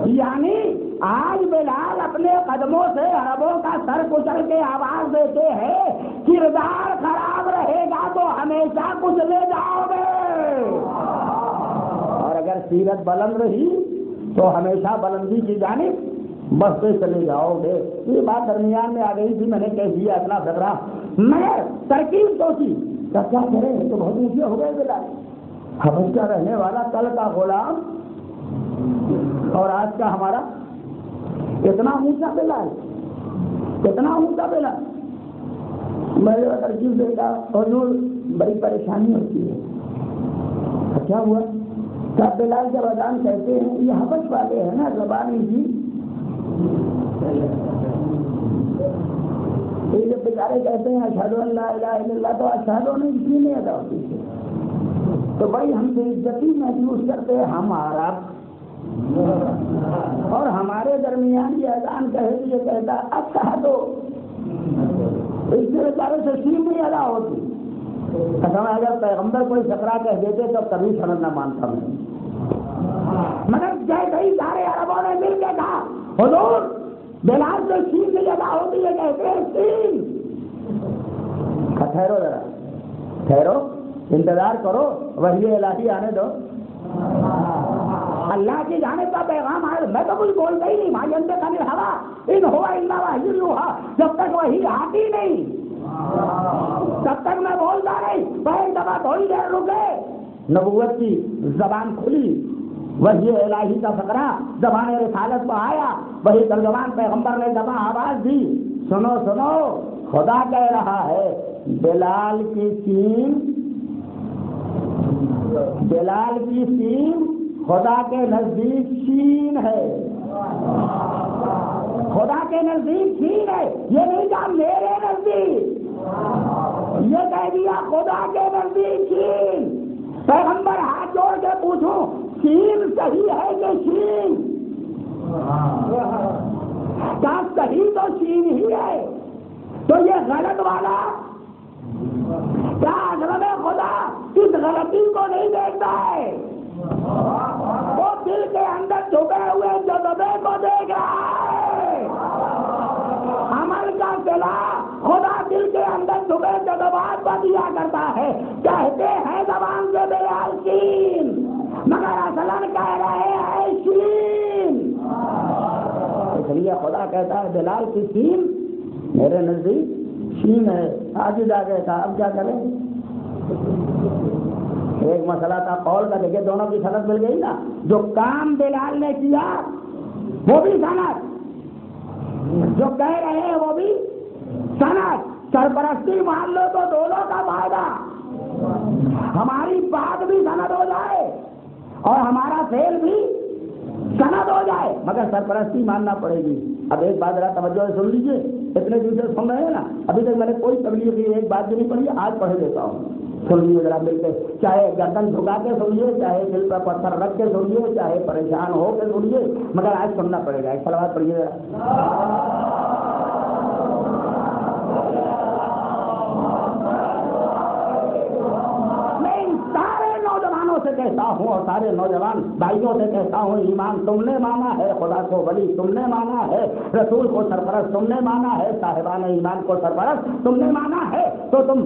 یعنی آج بلال اپنے قدموں سے عربوں کا سر کچل کے آواز دیتے ہیں کردار خراب رہے گا تو ہمیشہ کچلے جاؤ گے، اور اگر سیرت بلند رہی تو ہمیشہ بلندی کی جانب بڑھتے چلے جاؤ گے۔ یہ بات درمیان میں آ گئی تھی، میں نے کہہ دیا اپنا فکرہ، مگر ترکیب سوچی کیا کریں، تو بہت اونچے ہو گئے بلال، حبش کا رہنے والا، کل کا غلام، اور آج کا ہمارا اتنا اونچا بلال، اتنا اونچا بلال۔ میں نے ترکیب دیکھا، حضور بڑی پریشانی ہوتی ہے۔ کیا ہوا؟ کیا بلال جب اذان کہتے ہیں، یہ حبش والے ہیں نا زبانی جی، یہ جب بیچارے کہتے ہیں اشہد ان لا الہ الا اللہ، تو اشہد نہیں کسی نہیں ادا ہوتی ہے، تو بھائی ہم سے عزتی محسوس کرتے ہیں ہم عرب، اور ہمارے درمیان یہ اذان کہے یہ کہتا اشہد، اس سے بیچارے سے سین نہیں ادا ہوتی۔ قسم ہے اگر پیغمبر کوئی فقرہ کہہ دیتے تو کبھی سند نہ مانتا میں، مگر جیسے ہی سارے عربوں نے مل کے کہا حضور بلال سے سین نہیں ادا ہوتی ہے، کہتے ہیں سین۔ ٹھہرو ذرا، ٹھہرو، انتظار کرو، وحی الہی آنے دو، اللہ کی جانب کا پیغام آئے۔ میں تو کچھ بولتا ہی نہیں، بھائی انتے کا نہیں ہوا ان ہوا الا وحی یوحی، جب تک وحی آتی نہیں تب تک میں بولتا نہیں۔ پہلے دفعہ تھوڑی دیر رکے، نبوت کی زبان کھلی، وحی الہی کا فقرہ زبان رسالت میں آیا، وہی ترجمان پیغمبر نے دبا آواز دی، سنو سنو، خدا کہہ رہا ہے بلال کی سین، بلال کی سین خدا کے نزدیک شین ہے، خدا کے نزدیک شین ہے، یہ نہیں کہا میرے نزدیک، یہ کہہ دیا خدا کے نزدیک شین۔ پیغمبر ہاتھ جوڑ کے پوچھوں شین صحیح ہے کہ شین؟ کیا صحیح تو شین ہی ہے، تو یہ غلط والا کیا عظمت خدا اس غلطی کو نہیں دیکھتا ہے؟ وہ دل کے اندر چھپے ہوئے جذبے کو دیکھ رہا ہے۔ عمل کا صلہ خدا دل کے اندر چھپے جذبات کو دیا کرتا ہے۔ کہتے ہیں زبان سے بلال شین، مگر اصلاً کہہ رہے ہیں شین، اس لیے خدا کہتا ہے بلال کی شین میرے نزدیک شین ہے۔ آج جا گئے تھا، اب کیا کریں؟ ایک مسئلہ تھا قول کا، دیکھیں دونوں کی سند مل گئی نا، جو کام بلال نے کیا وہ بھی سند، جو کہہ رہے ہیں وہ بھی سند، سرپرستی مان لو تو دونوں کا فائدہ، ہماری بات بھی سند ہو جائے اور ہمارا فعل بھی سند ہو جائے، مگر سرپرستی ماننا پڑے گی۔ اب ایک بات ذرا توجہ سے سن لیجیے، اتنے دن سے سن رہے ہیں نا، ابھی تک میں نے کوئی تبلیغ کی ایک بات بھی نہیں پڑھی، آج پڑھ دیتا ہوں، سن لیجیے ذرا مل کے، چاہے گردن جھکا کے سنیے، چاہے دل پر پتھر رکھ کے سنیے، چاہے پریشان ہو کے سنیے، مگر آج سننا پڑے گا۔ ایک صلوات پڑھیے ذرا۔ سے کہتا ہوں اور سارے نوجوان بھائیوں سے کہتا ہوں، ایمان تم نے مانا ہے، خدا کو ولی تم نے مانا ہے، رسول کو سرپرست تم نے مانا ہے، صاحبان ایمان کو سرپرست تم نے مانا ہے، تو تم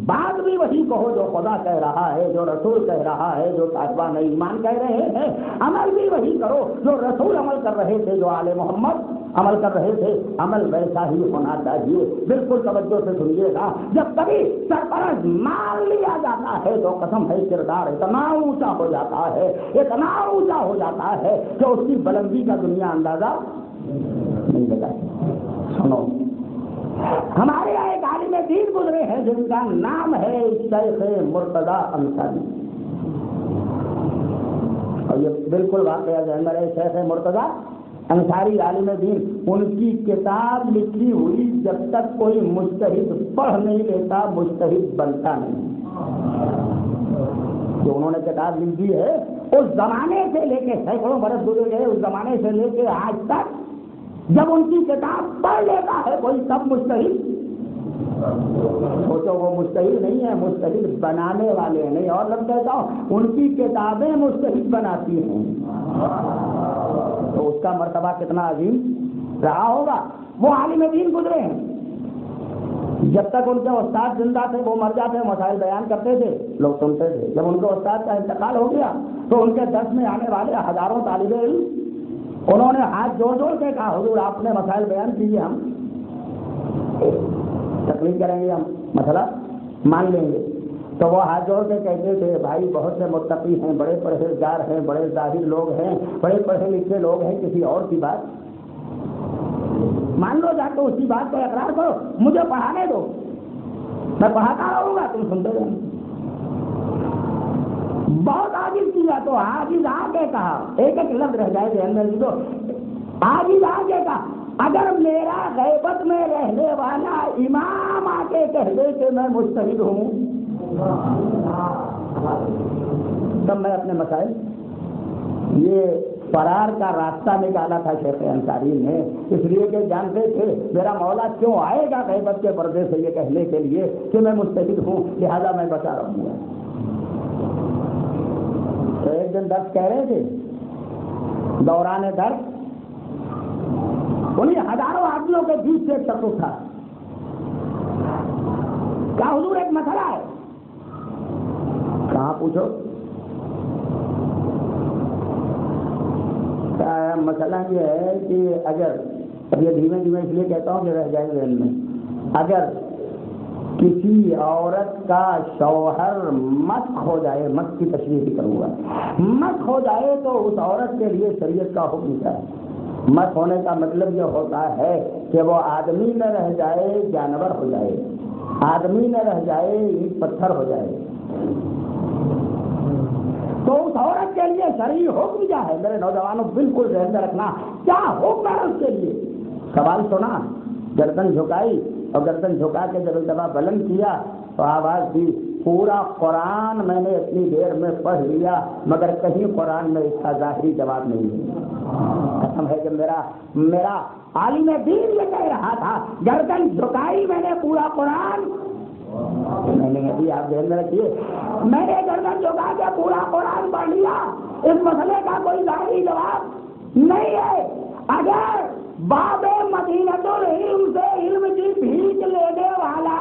بات بھی وہی کہو جو خدا کہہ رہا ہے، جو رسول کہہ رہا ہے، جو صاحبان ایمان کہہ رہے ہیں، عمل بھی وہی کرو جو رسول عمل کر رہے تھے، جو آل محمد عمل کر رہے تھے، عمل ویسا ہی ہونا چاہیے۔ بالکل توجہ سے سنیے گا، جب کبھی سرپرست مان لیا جاتا ہے تو قسم ہے کردار اتنا اونچا ہو جاتا ہے، اتنا اونچا ہو جاتا ہے کہ اس کی بلندی کا دنیا اندازہ نہیں لگا۔ سنو، ہمارے یہاں ایک عالم دین گزرے ہیں جن کا نام ہے شیخ مرتضی انصاری، اور یہ بالکل واقعہ ذہن میں رہے، شیخ مرتضی انصاری عالم دین، ان کی کتاب لکھی ہوئی جب تک کوئی مجتہد پڑھ نہیں لیتا مجتہد بنتا نہیں۔ جو انہوں نے کتاب لکھی ہے اس زمانے سے لے کے سینکڑوں برس گزر گئے، اس زمانے سے لے کے آج تک جب ان کی کتاب پڑھ لیتا ہے کوئی تب مجتہد سوچو وہ مجتہد نہیں ہے، مجتہد بنانے والے ہیں. نہیں اور لفظ کہتا ہوں ان کی کتابیں مجتہد بناتی ہیں. تو اس کا مرتبہ کتنا عظیم رہا ہوگا. وہ عالم دین گزرے ہیں، جب تک ان کے استاد زندہ تھے وہ مر جاتے مسائل بیان کرتے تھے، لوگ سنتے تھے. جب ان کے استاد کا انتقال ہو گیا تو ان کے درس میں آنے والے ہزاروں طالب علم انہوں نے ہاتھ جوڑ جوڑ کے کہا حضور آپ نے مسائل بیان کیجیے، ہم تکلیف کریں گے، ہم مسئلہ مان لیں گے. تو وہ ہاتھ جوڑ کے کہتے تھے بھائی بہت سے متقی ہیں، بڑے پرہیزگار ہیں، بڑے ظاہر لوگ ہیں، بڑے پڑھے لکھے لوگ ہیں، کسی اور کی بات مان لو، جا کے اسی بات کو اقرار کرو، مجھے پڑھانے دو، میں پڑھاتا رہوں گا، تم سنتے رہو. بہت عاجز کیا تو عاجز آ کے کہا، ایک ایک لفظ رہ جائے ذہن میں تو عاجز آ کے کہا اگر میرا غیبت میں رہنے والا امام آ کے کہہ دے کہ میں مجتہد ہوں تب میں اپنے مسائل. یہ فرار کا راستہ نکالا تھا شیخ انصاری نے، اس لیے کہ جانتے تھے میرا مولا کیوں آئے گا غیبت کے پردے سے یہ کہنے کے لیے کہ میں مجتہد ہوں، لہذا میں بچا رہوں گا. تو ایک دن درس کہہ رہے تھے، دوران درس انہیں ہزاروں آدمیوں کے بیچ سے ایک شخص اٹھا، کیا حضور ایک مسئلہ ہے. کہاں پوچھو. مسئلہ یہ ہے کہ اگر اب یہ دھیمے دھیمے اس لیے کہتا ہوں کہ رہ جائے ذہن میں، اگر کسی عورت کا شوہر مت ہو جائے، مت کی تشریح کروں گا، مت ہو جائے تو اس عورت کے لیے شریعت کا حکم کیا ہے. مت ہونے کا مطلب یہ ہوتا ہے کہ وہ آدمی نہ رہ جائے جانور ہو جائے، آدمی نہ رہ جائے اینٹ پتھر ہو جائے. تو اس عورت کے لیے شرعی حکم کیا ہے؟ میرے نوجوانوں بالکل ذہن میں رکھنا، کیا حکم ہے اس کے لیے. سوال سنا، گردن جھکائی اور گردن جھکا کے جب دفعہ بلند کیا تو آواز دی پورا قرآن میں نے اتنی دیر میں پڑھ لیا مگر کہیں قرآن میں اس کا ظاہری جواب نہیں ہے. قسم ہے کہ میرا عالم دین یہ کہہ رہا تھا گردن جھکائی میں نے پورا قرآن، میں نے ابھی آپ ذہن میں رکھیے، میں نے گردن جھکا کے پورا قرآن پڑھ لیا، اس مسئلے کا کوئی ظاہری جواب نہیں ہے. اگر باب مدینۃ العلم سے علم کی بھیک لینے والا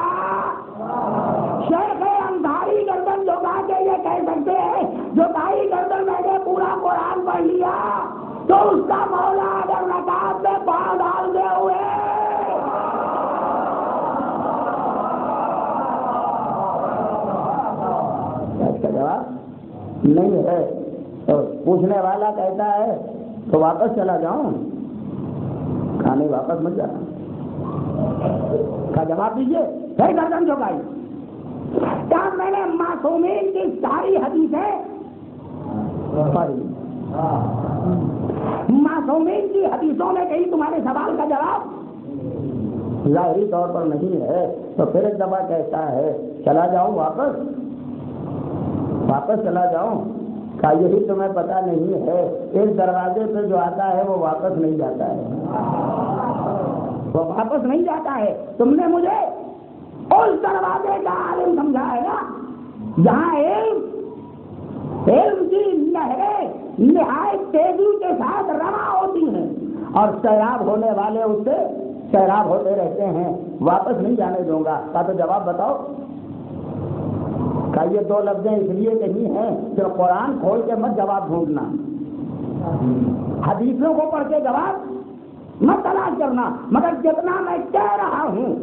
شیخ انصاری گردن جھکا کے یہ کہہ سکتے ہیں جو بھائی گردن میں نے پورا قرآن پڑھ لیا، تو اس کا مولا اگر رکعت میں پاؤں ڈالتے ہوئے اس کا جواب نہیں ہے. تو پوچھنے والا کہتا ہے تو واپس چلا جاؤں، کھانے واپس مت جانا کا جواب دیجیے. پھر گردن جھکائی. کیا میں نے معصومین کی ساری حدیثیں پڑھی؟ معصومین کی حدیثوں میں کہیں تمہارے سوال کا جواب ظاہری طور پر نہیں ہے. تو پھر ایک دفعہ کہتا ہے چلا جاؤں واپس چلا جاؤں. کیا یہی تمہیں پتہ نہیں ہے ایک دروازے پہ جو آتا ہے وہ واپس نہیں جاتا ہے، وہ واپس نہیں جاتا ہے. تم نے مجھے اس دروازے کا عالم سمجھایا گا جہاں علم کی نہریں نہایت تیزی کے ساتھ رواں ہوتی ہیں اور سیراب ہونے والے اس سے سیراب ہوتے رہتے ہیں. واپس نہیں جانے دوں گا. کا تو جواب بتاؤ. کا یہ دو لفظیں اس لیے نہیں ہیں کہ قرآن کھول کے مت جواب ڈھونڈنا، حدیثوں کو پڑھ کے جواب مت تلاش کرنا، مگر جتنا میں کہہ رہا ہوں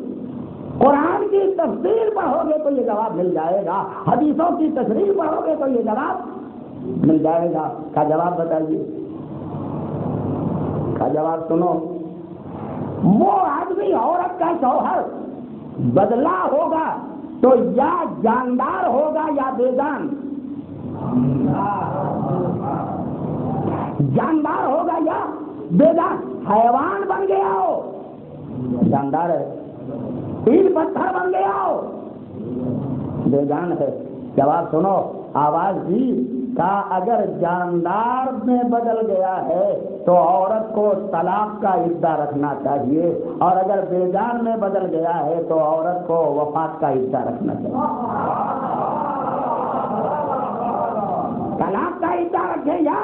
قرآن کی تفسیر پڑھو گے تو یہ جواب مل جائے گا، حدیثوں کی تشریح پڑھو گے تو یہ جواب مل جائے گا. کا جواب بتائیے، کا جواب سنو. وہ آدمی عورت کا شوہر بدلا ہوگا تو یا جاندار ہوگا یا بے جان، جاندار ہوگا یا بے جان. حیوان بن گیا ہو جاندار ہے، اینٹ پتھر بن گیا ہو بے جان ہے. جواب سنو. آواز دی کہا اگر جاندار میں بدل گیا ہے تو عورت کو طلاق کا عدہ رکھنا چاہیے، اور اگر بے جان میں بدل گیا ہے تو عورت کو وفات کا عدہ رکھنا چاہیے۔ طلاق کا عدہ رکھے یا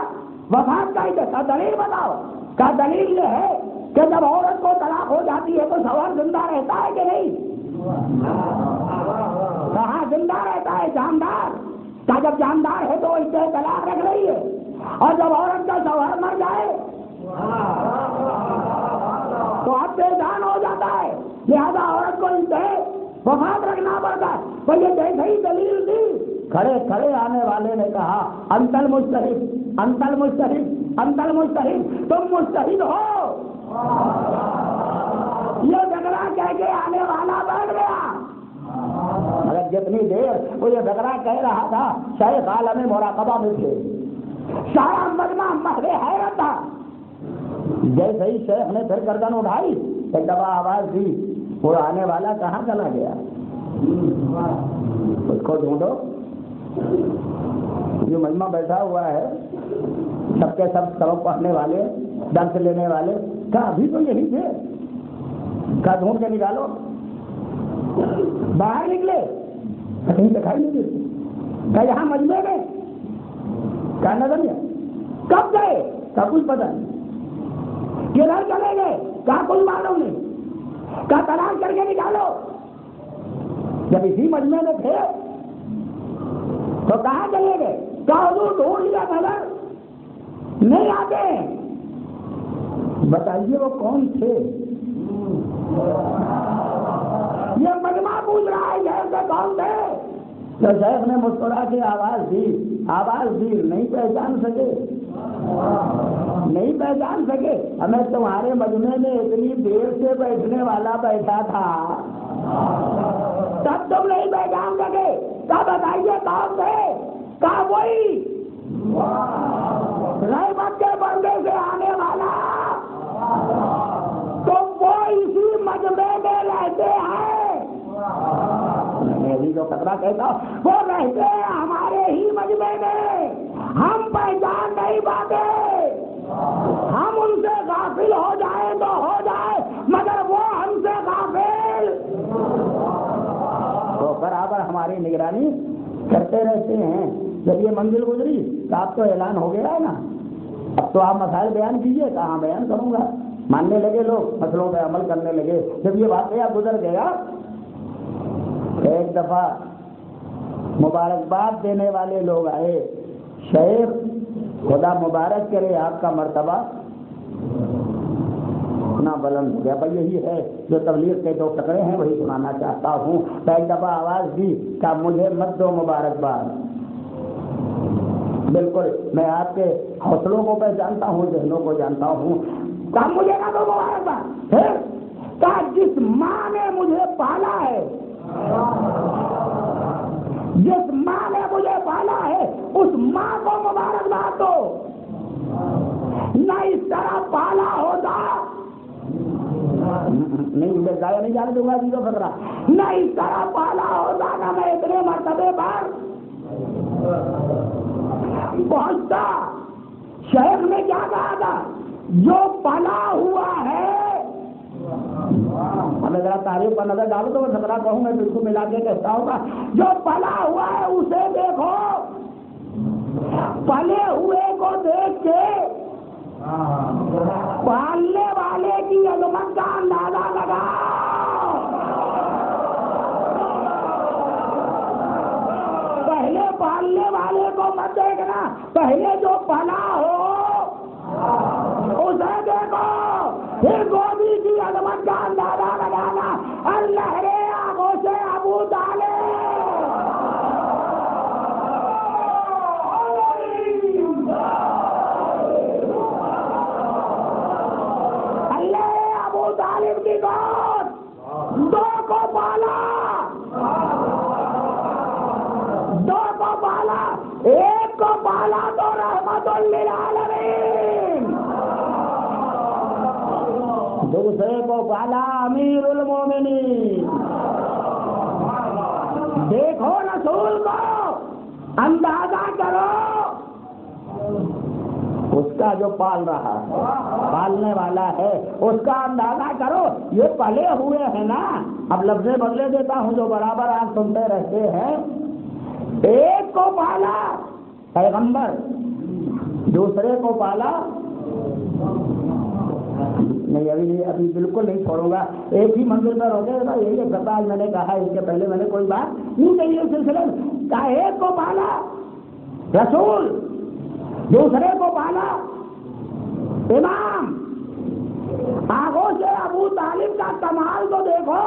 وفات کا عدہ؟ کا دلیل بتاؤ۔ کا دلیل یہ ہے کہ جب عورت کو طلاق ہو جاتی ہے تو شوہر زندہ رہتا ہے کہ نہیں؟ کہاں زندہ رہتا ہے؟ جاندار کا جب جاندار ہے تو اسے طلاق رکھ رہی ہے، اور جب عورت کا شوہر مر جائے تو اب بے جان ہو جاتا ہے، لہذا عورت کو اسے وفات رکھنا پڑتا ہے۔ تو یہ جیسے ہی دلیل دی، کھڑے کھڑے آنے والے نے کہا انتل مجتہد، انتل مجتہد، انتل مجتہد، تم مجتہد ہو۔ یہ جھگڑا کہہ کے آنے والا بیٹھ گیا، مگر جتنی دیر وہ یہ جھگڑا کہہ رہا تھا شیخ عالم مراقبہ میں تھے، سارا مجمع محو حیرت تھا۔ جیسے ہی شیخ نے پھر گردن اٹھائی ایک دفعہ آواز دی، وہ آنے والا کہاں چلا گیا؟ اس کو ڈھونڈو۔ جو مجمع بیٹھا ہوا ہے سب کے سب سبق پڑھنے والے، درس لینے والے، کہا ابھی تو یہی تھے، کہا ڈھونڈ کے نکالو۔ باہر نکلے کہیں دکھائی نہیں دیتے، کہا یہاں مجمع میں، کہا نظر نہیں، کب گئے؟ کہا کچھ پتہ نہیں، کدھر چلے گئے؟ کہا کچھ معلوم نہیں، کہا تلاش کر کے نکالو۔ جب اسی مجمع میں تھے تو کہاں چلے گئے؟ کہا حضور ڈھونڈ لیا نظر نہیں آتے۔ بتائیے وہ کون تھے؟ یہ مجمع پوچھ رہا ہے شیخ سے کون تھے؟ تو شیخ نے مسکرا کے آواز دی، نہیں پہچان سکے، نہیں پہچان سکے۔ ہمیں تمہارے مجمع میں اتنی دیر سے بیٹھنے والا بیٹھا تھا، تب تم نہیں پہچان سکے، کہا بتائیے کون تھے؟ کہا وہی غیبت کے پردے سے آنے والا، تو وہ اسی مجمع میں رہتے ہیں۔ میں بھی جو خطرہ کہتا ہوں وہ رہتے ہیں ہمارے ہی مجمع میں، ہم پہچان نہیں پاتے، ہم ان سے غافل ہو جائیں تو ہو جائے مگر وہ ہم سے غافل تو برابر ہماری نگرانی کرتے رہتے ہیں۔ جب یہ منزل گزری تو آپ تو اعلان ہو گیا ہے نا، اب تو آپ مسائل بیان کیجئے۔ کہاں بیان کروں گا؟ ماننے لگے لوگ، مسئلوں پہ عمل کرنے لگے۔ جب یہ واقعہ گزر گیا، ایک دفعہ مبارکباد دینے والے لوگ آئے، شیخ خدا مبارک کرے آپ کا مرتبہ اتنا بلند ہو گیا۔ بھائی یہی ہے جو تبلیغ کے دو ٹکڑے ہیں وہی سنانا چاہتا ہوں۔ ایک دفعہ آواز دی کہ مجھے مت دو مبارکباد، بالکل میں آپ کے حوصلوں کو پہچانتا ہوں، ذہنوں کو جانتا ہوں، کہا مجھے نہ دو مبارکباد۔ پھر کہا جس ماں نے مجھے پالا ہے، جس ماں نے مجھے پالا ہے اس ماں کو مبارکباد دو، نہ اس طرح پالا ہوتا، نہیں مجھے ضائع نہیں جانے دوں گا جی کو خطرہ، نہ اس طرح پالا ہوتا، نہ میں اتنے مرتبے پر پہنچتا۔ شیخ نے کیا کہا تھا؟ جو پلا ہوا ہے، ہمیں ذرا تعریف پر نظر ڈالو تو میں خطرہ کہوں گا، بالکل ملا کے کہتا ہوگا جو پلا ہوا ہے اسے دیکھو، پلے ہوئے کو دیکھ کے پالنے والے کی عظمت کا اندازہ لگاؤ۔ پہلے پالنے والے کو مت دیکھنا، پہلے جو پلا ہو اسے دیکھو، پھر گودی کی عظمت کا اندازہ لگانا۔ اللہ رے آنکھوں سے ابو طالب، اللہ ابو طالب کی گود، دو کو پالا، دو کو پالا، ایک کو پالا تو رحمت للعالمین، دوسرے کو پالا امیر المومنین۔ دیکھو رسول کو، اندازہ کرو اس کا جو پال رہا ہے، پالنے والا ہے، اس کا اندازہ کرو. یہ پلے ہوئے ہیں نا. اب لفظیں بدلے دیتا ہوں جو برابر آپ سنتے رہتے ہیں. ایک کو پالا پیغمبر، دوسرے کو پالا نہیں. ابھی بالکل نہیں چھوڑوں گا. ایک ہی منزل پر ہو گئے. یہی ایک دفعہ میں نے کہا، اس کے پہلے میں نے کوئی بات نہیں کہی اس سلسلے میں. کہا ایک کو پالا رسول، دوسرے کو پالا امام. آگوں سے ابو طالب کا کمال تو دیکھو.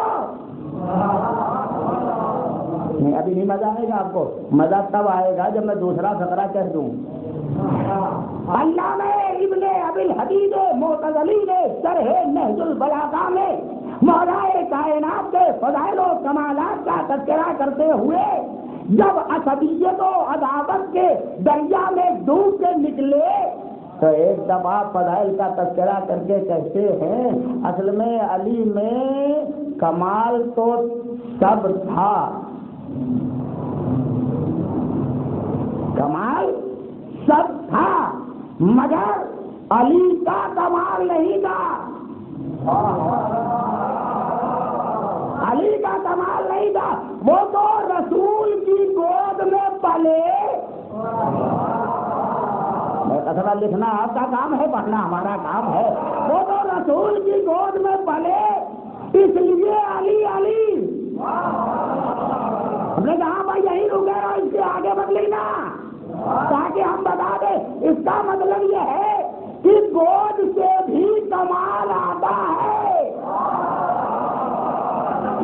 نہیں ابھی نہیں مزہ آئے گا آپ کو. مزہ تب آئے گا جب میں دوسرا فقرہ کہہ دوں. علامہ ابن ابی الحدید معتزلی نے شرح نہج البلاغہ میں مولا کائنات کے فضائل و کمالات کا تذکرہ کرتے ہوئے جب عصبیت و عداوت کے دریا میں ڈوب کے نکلے تو ایک دفعہ فضائل کا تذکرہ کر کے کہتے ہیں اصل میں علی میں کمال تو سب تھا، کمال سب تھا، مگر علی کا کمال نہیں تھا. علی کا کمال نہیں تھا. وہ تو رسول کی گود میں پلے. کتنا لکھنا آپ کا کام ہے، پڑھنا ہمارا کام ہے. وہ تو رسول کی گود میں پلے، اس لیے علی علی. ہم نے کہا بھائی یہی رکے اور اس کے آگے بدلی نا، تاکہ ہم بتا دیں. اس کا مطلب یہ ہے کہ گود سے بھی کمال آتا ہے.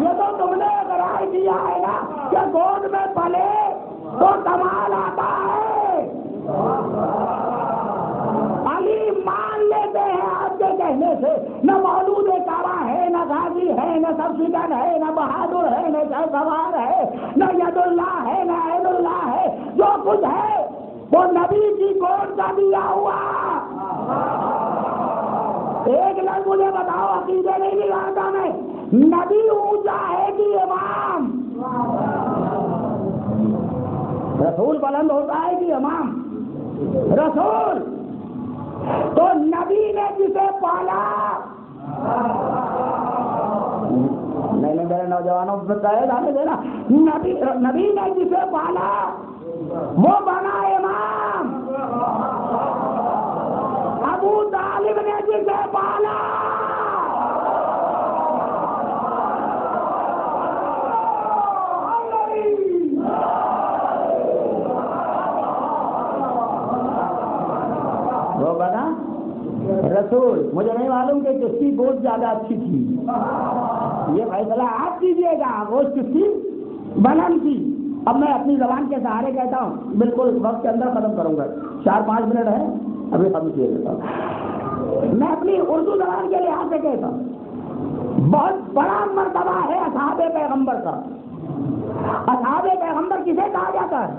یہ تو تم نے اقرار کیا ہے نا کہ گود میں پلے تو کمال آتا ہے. علی مان لیتے ہیں آپ کے کہنے سے. نہ مولود کعبہ ہے، نہ غازی ہے، نہ سبسیڈن ہے، نہ بہادر ہے، نہ سوار ہے، نہ ید اللہ ہے، نہ عید اللہ ہے. جو کچھ ہے وہ نبی کی گود کا دیا ہوا. ایک لفظ مجھے بتاؤ، عقیدے نہیں بگاڑتا میں. نبی اونچا ہے کہ امام؟ رسول بلند ہوتا ہے کہ امام؟ رسول. تو نبی نے جسے پالا، نہیں میرے نوجوانوں کو دھیان دینا، نبی نے جسے پالا وہ بنا امام. ابو طالب نے جسے پالا وہ بنا رسول. مجھے نہیں معلوم کہ کس کی گود زیادہ اچھی تھی. یہ فیصلہ آپ کیجیے گا. گوشت کس کی بلند تھی. اب میں اپنی زبان کے سہارے کہتا ہوں، بالکل وقت کے اندر ختم کروں گا. 4-5 منٹ ہے ابھی ختم کیے دیتا ہوں. میں اپنی اردو زبان کے لحاظ سے کہتا ہوں بہت بڑا مرتبہ ہے اصحاب پیغمبر کا. اصحاب پیغمبر کسے کہا جاتا ہے؟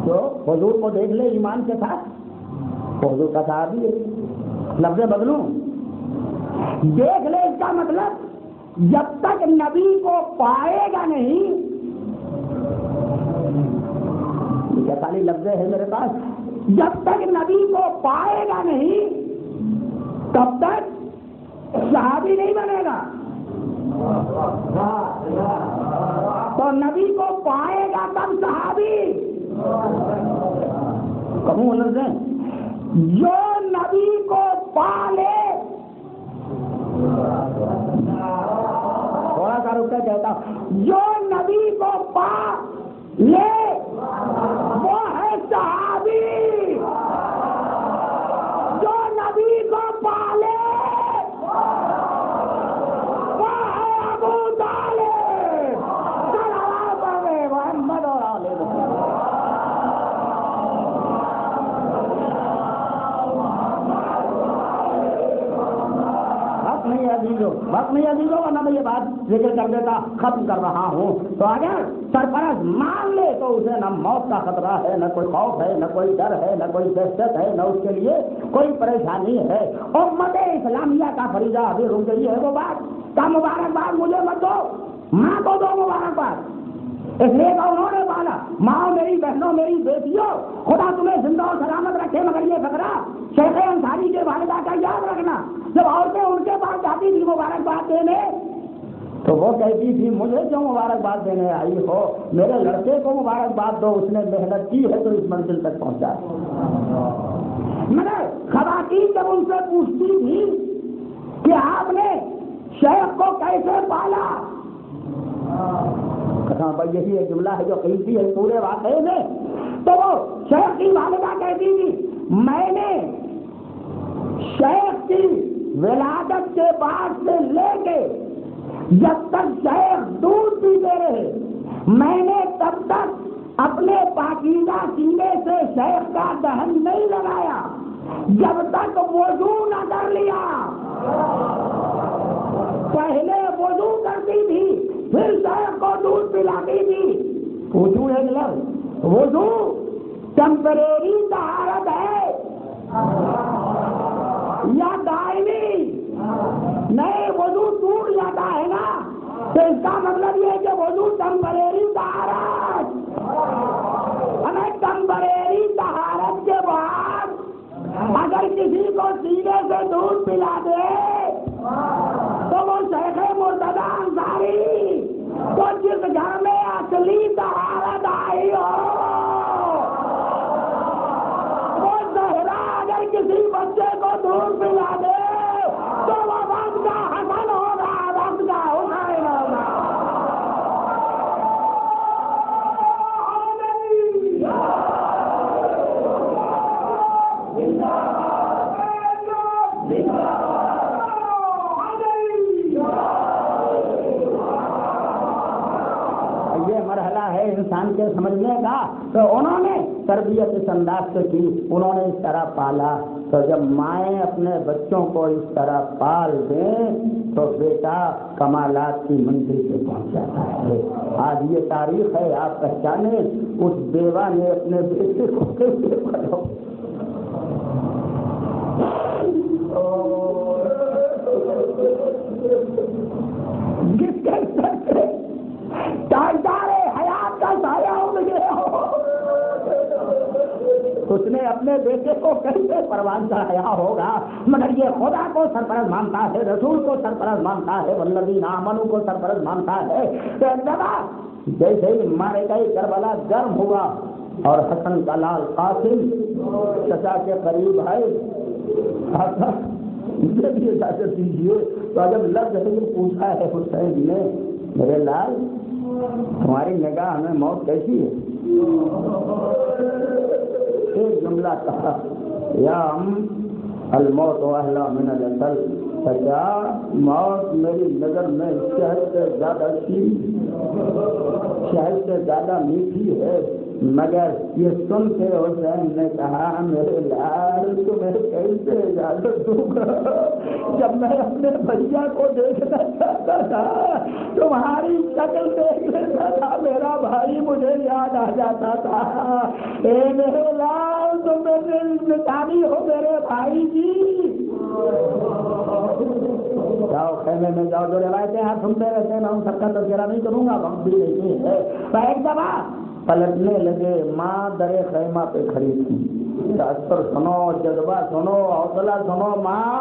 تو حضور کو دیکھ لے ایمان کے ساتھ، حضور کا صحابی ہے. لفظ بدلوں، دیکھ لے اس کا مطلب جب تک نبی کو پائے گا نہیں. یہ ساری لفظ ہے میرے پاس. جب تک نبی کو پائے گا نہیں تب تک صحابی نہیں بنے گا. تو نبی کو پائے گا تب صحابی. کہوں لفظ جو نبی کو پالے. تھوڑا سا رک کے کہتا ہوں، جو نبی کو پا لے وہ ہے صحابی. جو نبی کو پالے وہ ہے ابو طالب. صلوات علی محمد و آل محمد. وقت نہیں عزیزوں، ورنہ میں یہ بات ذکر کر دیتا. ختم کر رہا ہوں. تو اگر سرفراز مان لے تو اسے نہ موت کا خطرہ ہے، نہ کوئی خوف ہے، نہ کوئی ڈر ہے، نہ کوئی دہشت ہے، نہ اس کے لیے کوئی پریشانی ہے. امت اسلامیہ کا فریضہ ابھی رک گئی ہے. وہ بات کا مبارکباد مجھے مت دو، ماں کو دو مبارکباد. اس لیے کہ انہوں نے پالا. ماں میری بہنوں میری بیٹیوں خدا تمہیں زندہ اور سلامت رکھے. مگر یہ فقرہ شیخ انصاری کے والدہ کا یاد رکھنا. جب عورتیں ان کے پاس جاتی تھی مبارکباد دینے تو وہ کہتی تھی مجھے کیوں مبارکباد دینے آئی ہو, میرے لڑکے کو مبارکباد دو, اس نے محنت کی ہے تو اس منزل تک پہنچا. مگر خواتین جب ان سے پوچھتی تھی کہ آپ نے شیخ کو کیسے پالا, بھائی یہی ایک جملہ ہے جو قیمتی ہے پورے واقعے میں, تو وہ شیخ کی والدہ کہتی تھی میں نے شیخ کی ولادت کے بعد سے لے کے جب تک شیخ دودھ پیتے رہے میں نے تب تک اپنے پاکیزہ سینے سے شیخ کا دہن نہیں لگایا جب تک وضو نہ کر لیا. پہلے وضو کرتی تھی پھر شیخ کو دودھ پلاتی تھی. پوچھوں ایک لفظ, وضو ٹیمپریری طہارت ہے یا دائمی؟ نہیں, وضو ٹوٹ جاتا ہے نا, تو اس کا مطلب یہ ہے کہ وضو ٹیمپریری طہارت. ہمیں ٹیمپریری طہارت کے بعد اگر کسی کو سینے سے دودھ پلا دے تو وہ شیخ مرتضی انصاری, تو جس گھر میں اصلی طہارت آئی ہو وہ زہرا اگر کسی بچے کو دودھ پلا دے تو وہ وقت کا حسن ہوگا, وقت کا حسین ہوگا. یہ مرحلہ ہے انسان کے سمجھنے کا. تو انہوں نے تربیت اس انداز سے کی, انہوں نے اس طرح پالا. تو جب مائیں اپنے بچوں کو اس طرح پال دیں تو بیٹا کمالات کی منزل پہ پہنچ جاتا ہے. آج یہ تاریخ ہے, آپ پہچانے اس بیوہ نے اپنے بیٹے کو کیسے پالا. جس کے سر سے تاجدار حیات کا سایہ اڑ گیا ہو, اس نے اپنے بیٹے کو کیسے پروان چڑھایا ہوگا. مگر یہ خدا کو سرپرست مانتا ہے, رسول کو سرپرست مانتا ہے, والذین آمنوا کو سرپرست مانتا ہے. جیسے ہی مارے گئے کربلا گرم ہوا اور حسن کا لال قاسم چچا کے قریب ہے, اجازت دیجیے. تو جب لفظ پوچھا ہے حسین نے, میرے لال تمہاری نگاہ میں موت کیسی ہے؟ ایک جملہ کہا, یا الموت احلی من العسل. کیا موت میری نظر میں شہد سے زیادہ شہد سے زیادہ میٹھی ہے. مگر یہ سن کے حسین نے کہا میرے لال تمہیں کیسے اجازت دوں گا, جب میں اپنے بھیا کو دیکھنا چاہتا تھا تمہاری شکل دیکھ لیتا تھا میرا بھائی مجھے یاد آ جاتا تھا. اے میرے لال تم میرے مثالی ہو میرے بھائی جی. جاؤ خیمے میں جاؤ, جو روایتیں آپ سنتے رہتے ہیں میں ان سب کا تذکرہ نہیں کروں گا, وقت بھی نہیں ہے. ایک دفعہ پلٹنے لگے, ماں در خیمہ پہ کھڑی تھی. اثر سنو, جذبہ سنو, حوصلہ سنو. ماں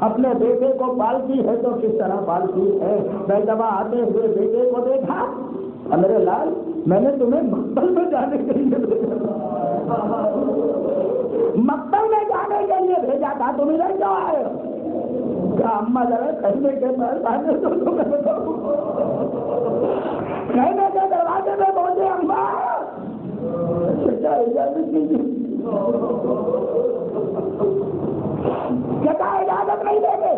اپنے بیٹے کو پالتی ہے تو کس طرح پالتی ہے. ایک دفعہ آتے ہوئے بیٹے کو دیکھا, میرے لال میں نے تمہیں مقتل میں جانے کے لیے مقتل میں جانے کے لیے بھیجا تھا, تم ادھر کیوں آئے؟ کیا اماں ذرا خیمے کے پاس آنے تو خیمے کے دروازے میں پہنچے. اماں اجازت دیجیے, کیا اجازت نہیں دے گے.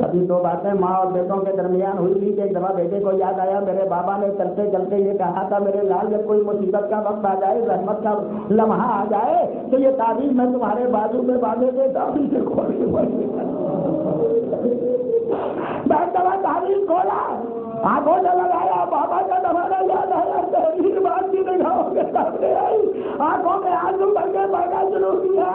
ابھی دو باتیں ماں اور بیٹوں کے درمیان ہوئی تھی کہ ایک دفعہ بیٹے کو یاد آیا, میرے بابا نے چلتے چلتے یہ کہا تھا میرے لال جب کوئی مصیبت کا وقت آ جائے, رحمت کا لمحہ آ جائے تو یہ تعبیر میں تمہارے بازو میں باندھے کے تعبیر سے کھول کے میں دفعہ تعبیر کھولا, آنکھوں سے لگایا, بابا کا زمانہ یاد آیا, تحریر بات کی نگاہوں کے سامنے آئی, آنکھوں میں آنسو بھر کے پڑھنا شروع کیا.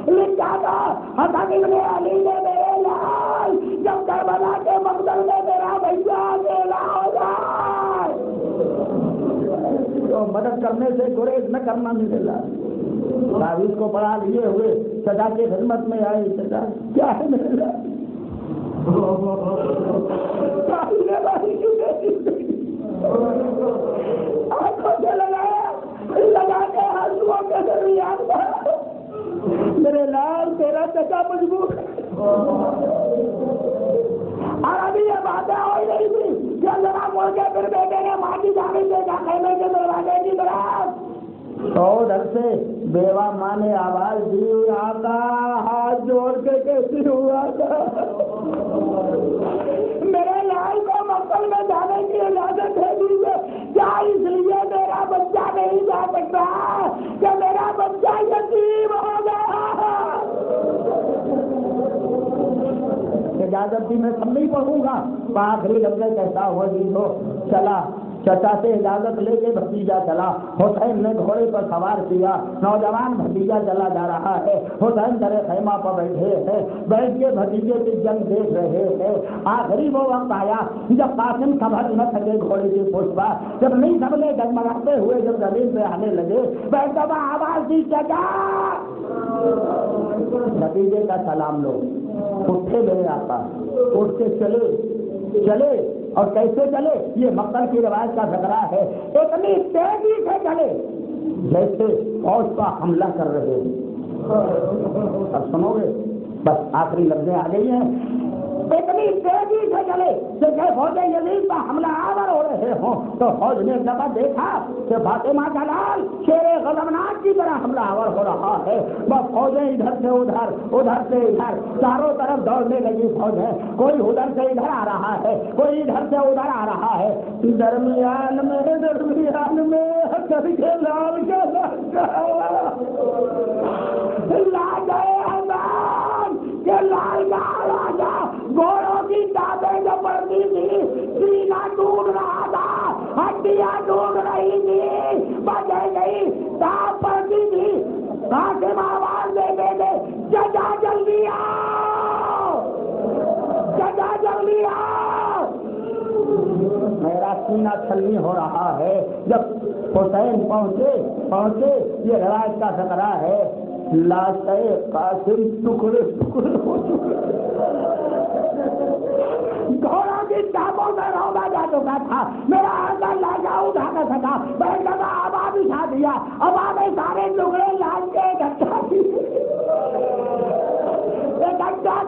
لکھا تھا حسن ابن علی نے میرے لال جب کربلا کے مقتل میں میرا بھیا اکیلا ہو جائے کرنے سے گریز نہ کرنا میرے لال. تعویذ کو پڑھا لیے ہوئے سزا کی خدمت میں آئے. سزا کیا ہے میرے لال؟ آنکھوں سے لگایا لگا کے ہنسوں کے درمیان میرے لال تیرا چچا مجبور ہے. اور ابھی یہ باتیں ہوئی نہیں تھی کہ ذرا مڑ کے پھر بیٹے نے ماں کی جانب دیکھا خیمے کے دروازے کی طرف. تو ادھر سے بیوہ ماں نے آواز دی, آقا ہاتھ جوڑ کے کیسی ہوا تھا, میرے لال کو مکل میں جانے کی اجازت دے دیجیے. کیا اس لیے میرا بچہ نہیں جا سکتا کہ میرا بچہ یتیم ہو گیا؟ اجازت بھی میں سب نہیں پڑھوں گا. آخری لفظ کہتا ہوا جی ہو چلا. چچا سے اجازت لے کے بھتیجا چلا. حسین نے گھوڑے پر سوار کیا. نوجوان بھتیجا چلا جا رہا ہے. حسین درے خیمہ پر بیٹھے ہیں, بیٹھ کے بھتیجے کی جنگ دیکھ رہے ہیں. آخری وہ وقت آیا جب قاسم سنبھل نہ سکے گھوڑے کی پشت پر, جب نہیں سنبھلے ڈگمگاتے ہوئے جب زمین پہ آنے لگے, بیٹھ دبا آواز دی چچا. بھتیجے کا سلام لو. اٹھے میرے آقا, اٹھ کے چلے. اور کیسے چلے یہ مکر کی روایت کا جھگڑا ہے. اتنی تیزی سے چلے جیسے فوج کا حملہ کر رہے ہیں. اب سنو گے, بس آخری لفظیں آ گئی ہیں. اتنی تیزی سے چلے جیسے فوج یزید کا حملہ آور ہو رہے ہوں. تو فوج نے جب دیکھا کہ فاطمہ کا لال شیر غضبناک کی طرح حملہ آور ہو رہا ہے, بس فوجیں ادھر سے ادھر, ادھر سے ادھر, چاروں طرف دوڑنے لگی فوج ہے. کوئی ادھر سے ادھر آ رہا ہے, کوئی ادھر سے ادھر آ رہا ہے. درمیان میں کر کے لال لا گئے کہ لال کا راجا گھوڑوں کی ٹانپیں جو پڑتی تھی, سینہ ٹوٹ رہا تھا, ہڈیاں ٹوٹ رہی تھی, بجے گئی ٹانپ پڑتی تھی. قاسم آواز دیتے تھے چچا جلدی آؤ, چچا جلدی آؤ. میرا سینہ چھلنی ہو رہا ہے. جب حسین پہنچے یہ روایت کا خطرہ ہے. لاشیں قاسم ٹکڑے ٹکڑے ہو چکے, گھوڑوں کی ٹانپوں سے رودا جا چکا تھا. میرا آقا لاشا اٹھا نہ سکا. بیٹھ لگا ابا بچھا دیا. ابا نے سارے ٹکڑے لاش کے اکٹھا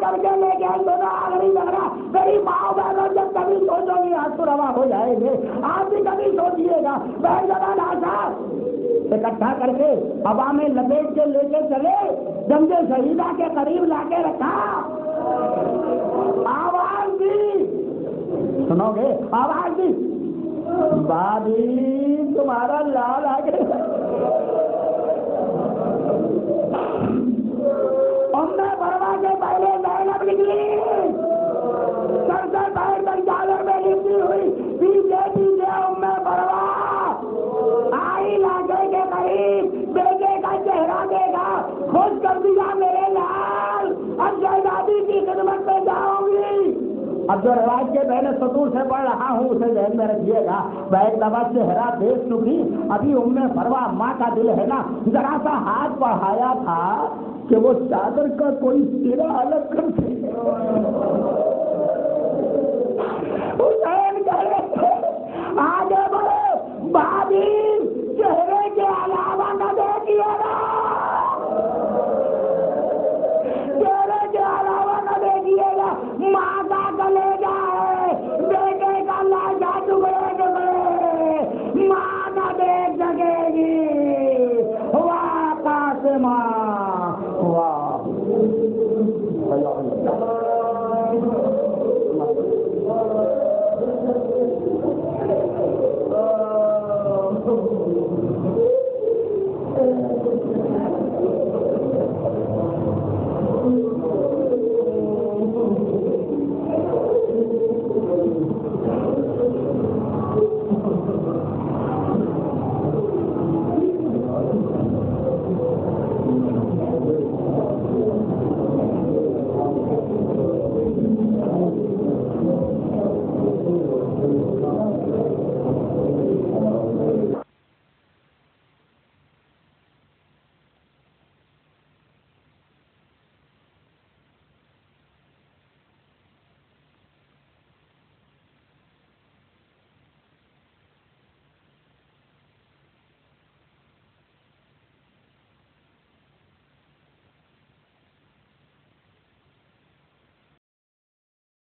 کر کے لے گئے. دونوں آخری جھگڑا میری ماں بہنوں جب کبھی سوچو گی آنسو روا ہو جائیں گے. آپ بھی کبھی سوچیے گا. بیٹھ لگا لاشا اکٹھا کر کے ہوا میں لپیٹ کے لے کے چلے. گنجے شہیدہ کے قریب لا کے رکھا. آواز دی, سنو گے آواز دی, بابی تمہارا لال آ گیا. ام پروا کے پہلے زینب نکلی, سر سے پیر تک چادر میں لپٹی ہوئی. پیچھے ام پروا آئی لاگے کے قریب. بیٹے کا چہرہ دیکھا, خوش کر دیا میرے لال. اب شہزادی کی خدمت میں جاؤں گی. اب جو روایت کے پہلے سطور سے پڑھ رہا ہوں اسے ذہن میں رکھیے گا. بیگ دبا چہرہ دیکھ چکی. ابھی ام فروا ماں کا دل ہے نا, ذرا سا ہاتھ بڑھایا تھا کہ وہ چادر کا کوئی سرا الگ کر دے. حسین آگے بڑھے, بھابھی چہرے کے علاوہ نہ دیکھیے گا, چہرے کے علاوہ نہ دیکھیے گا. ماں کا کلیجہ ہے, بیٹے کا لاشا ٹکڑے ٹکڑے, ماں نہ دیکھ سکے گی. واہ قاسمہ واہ.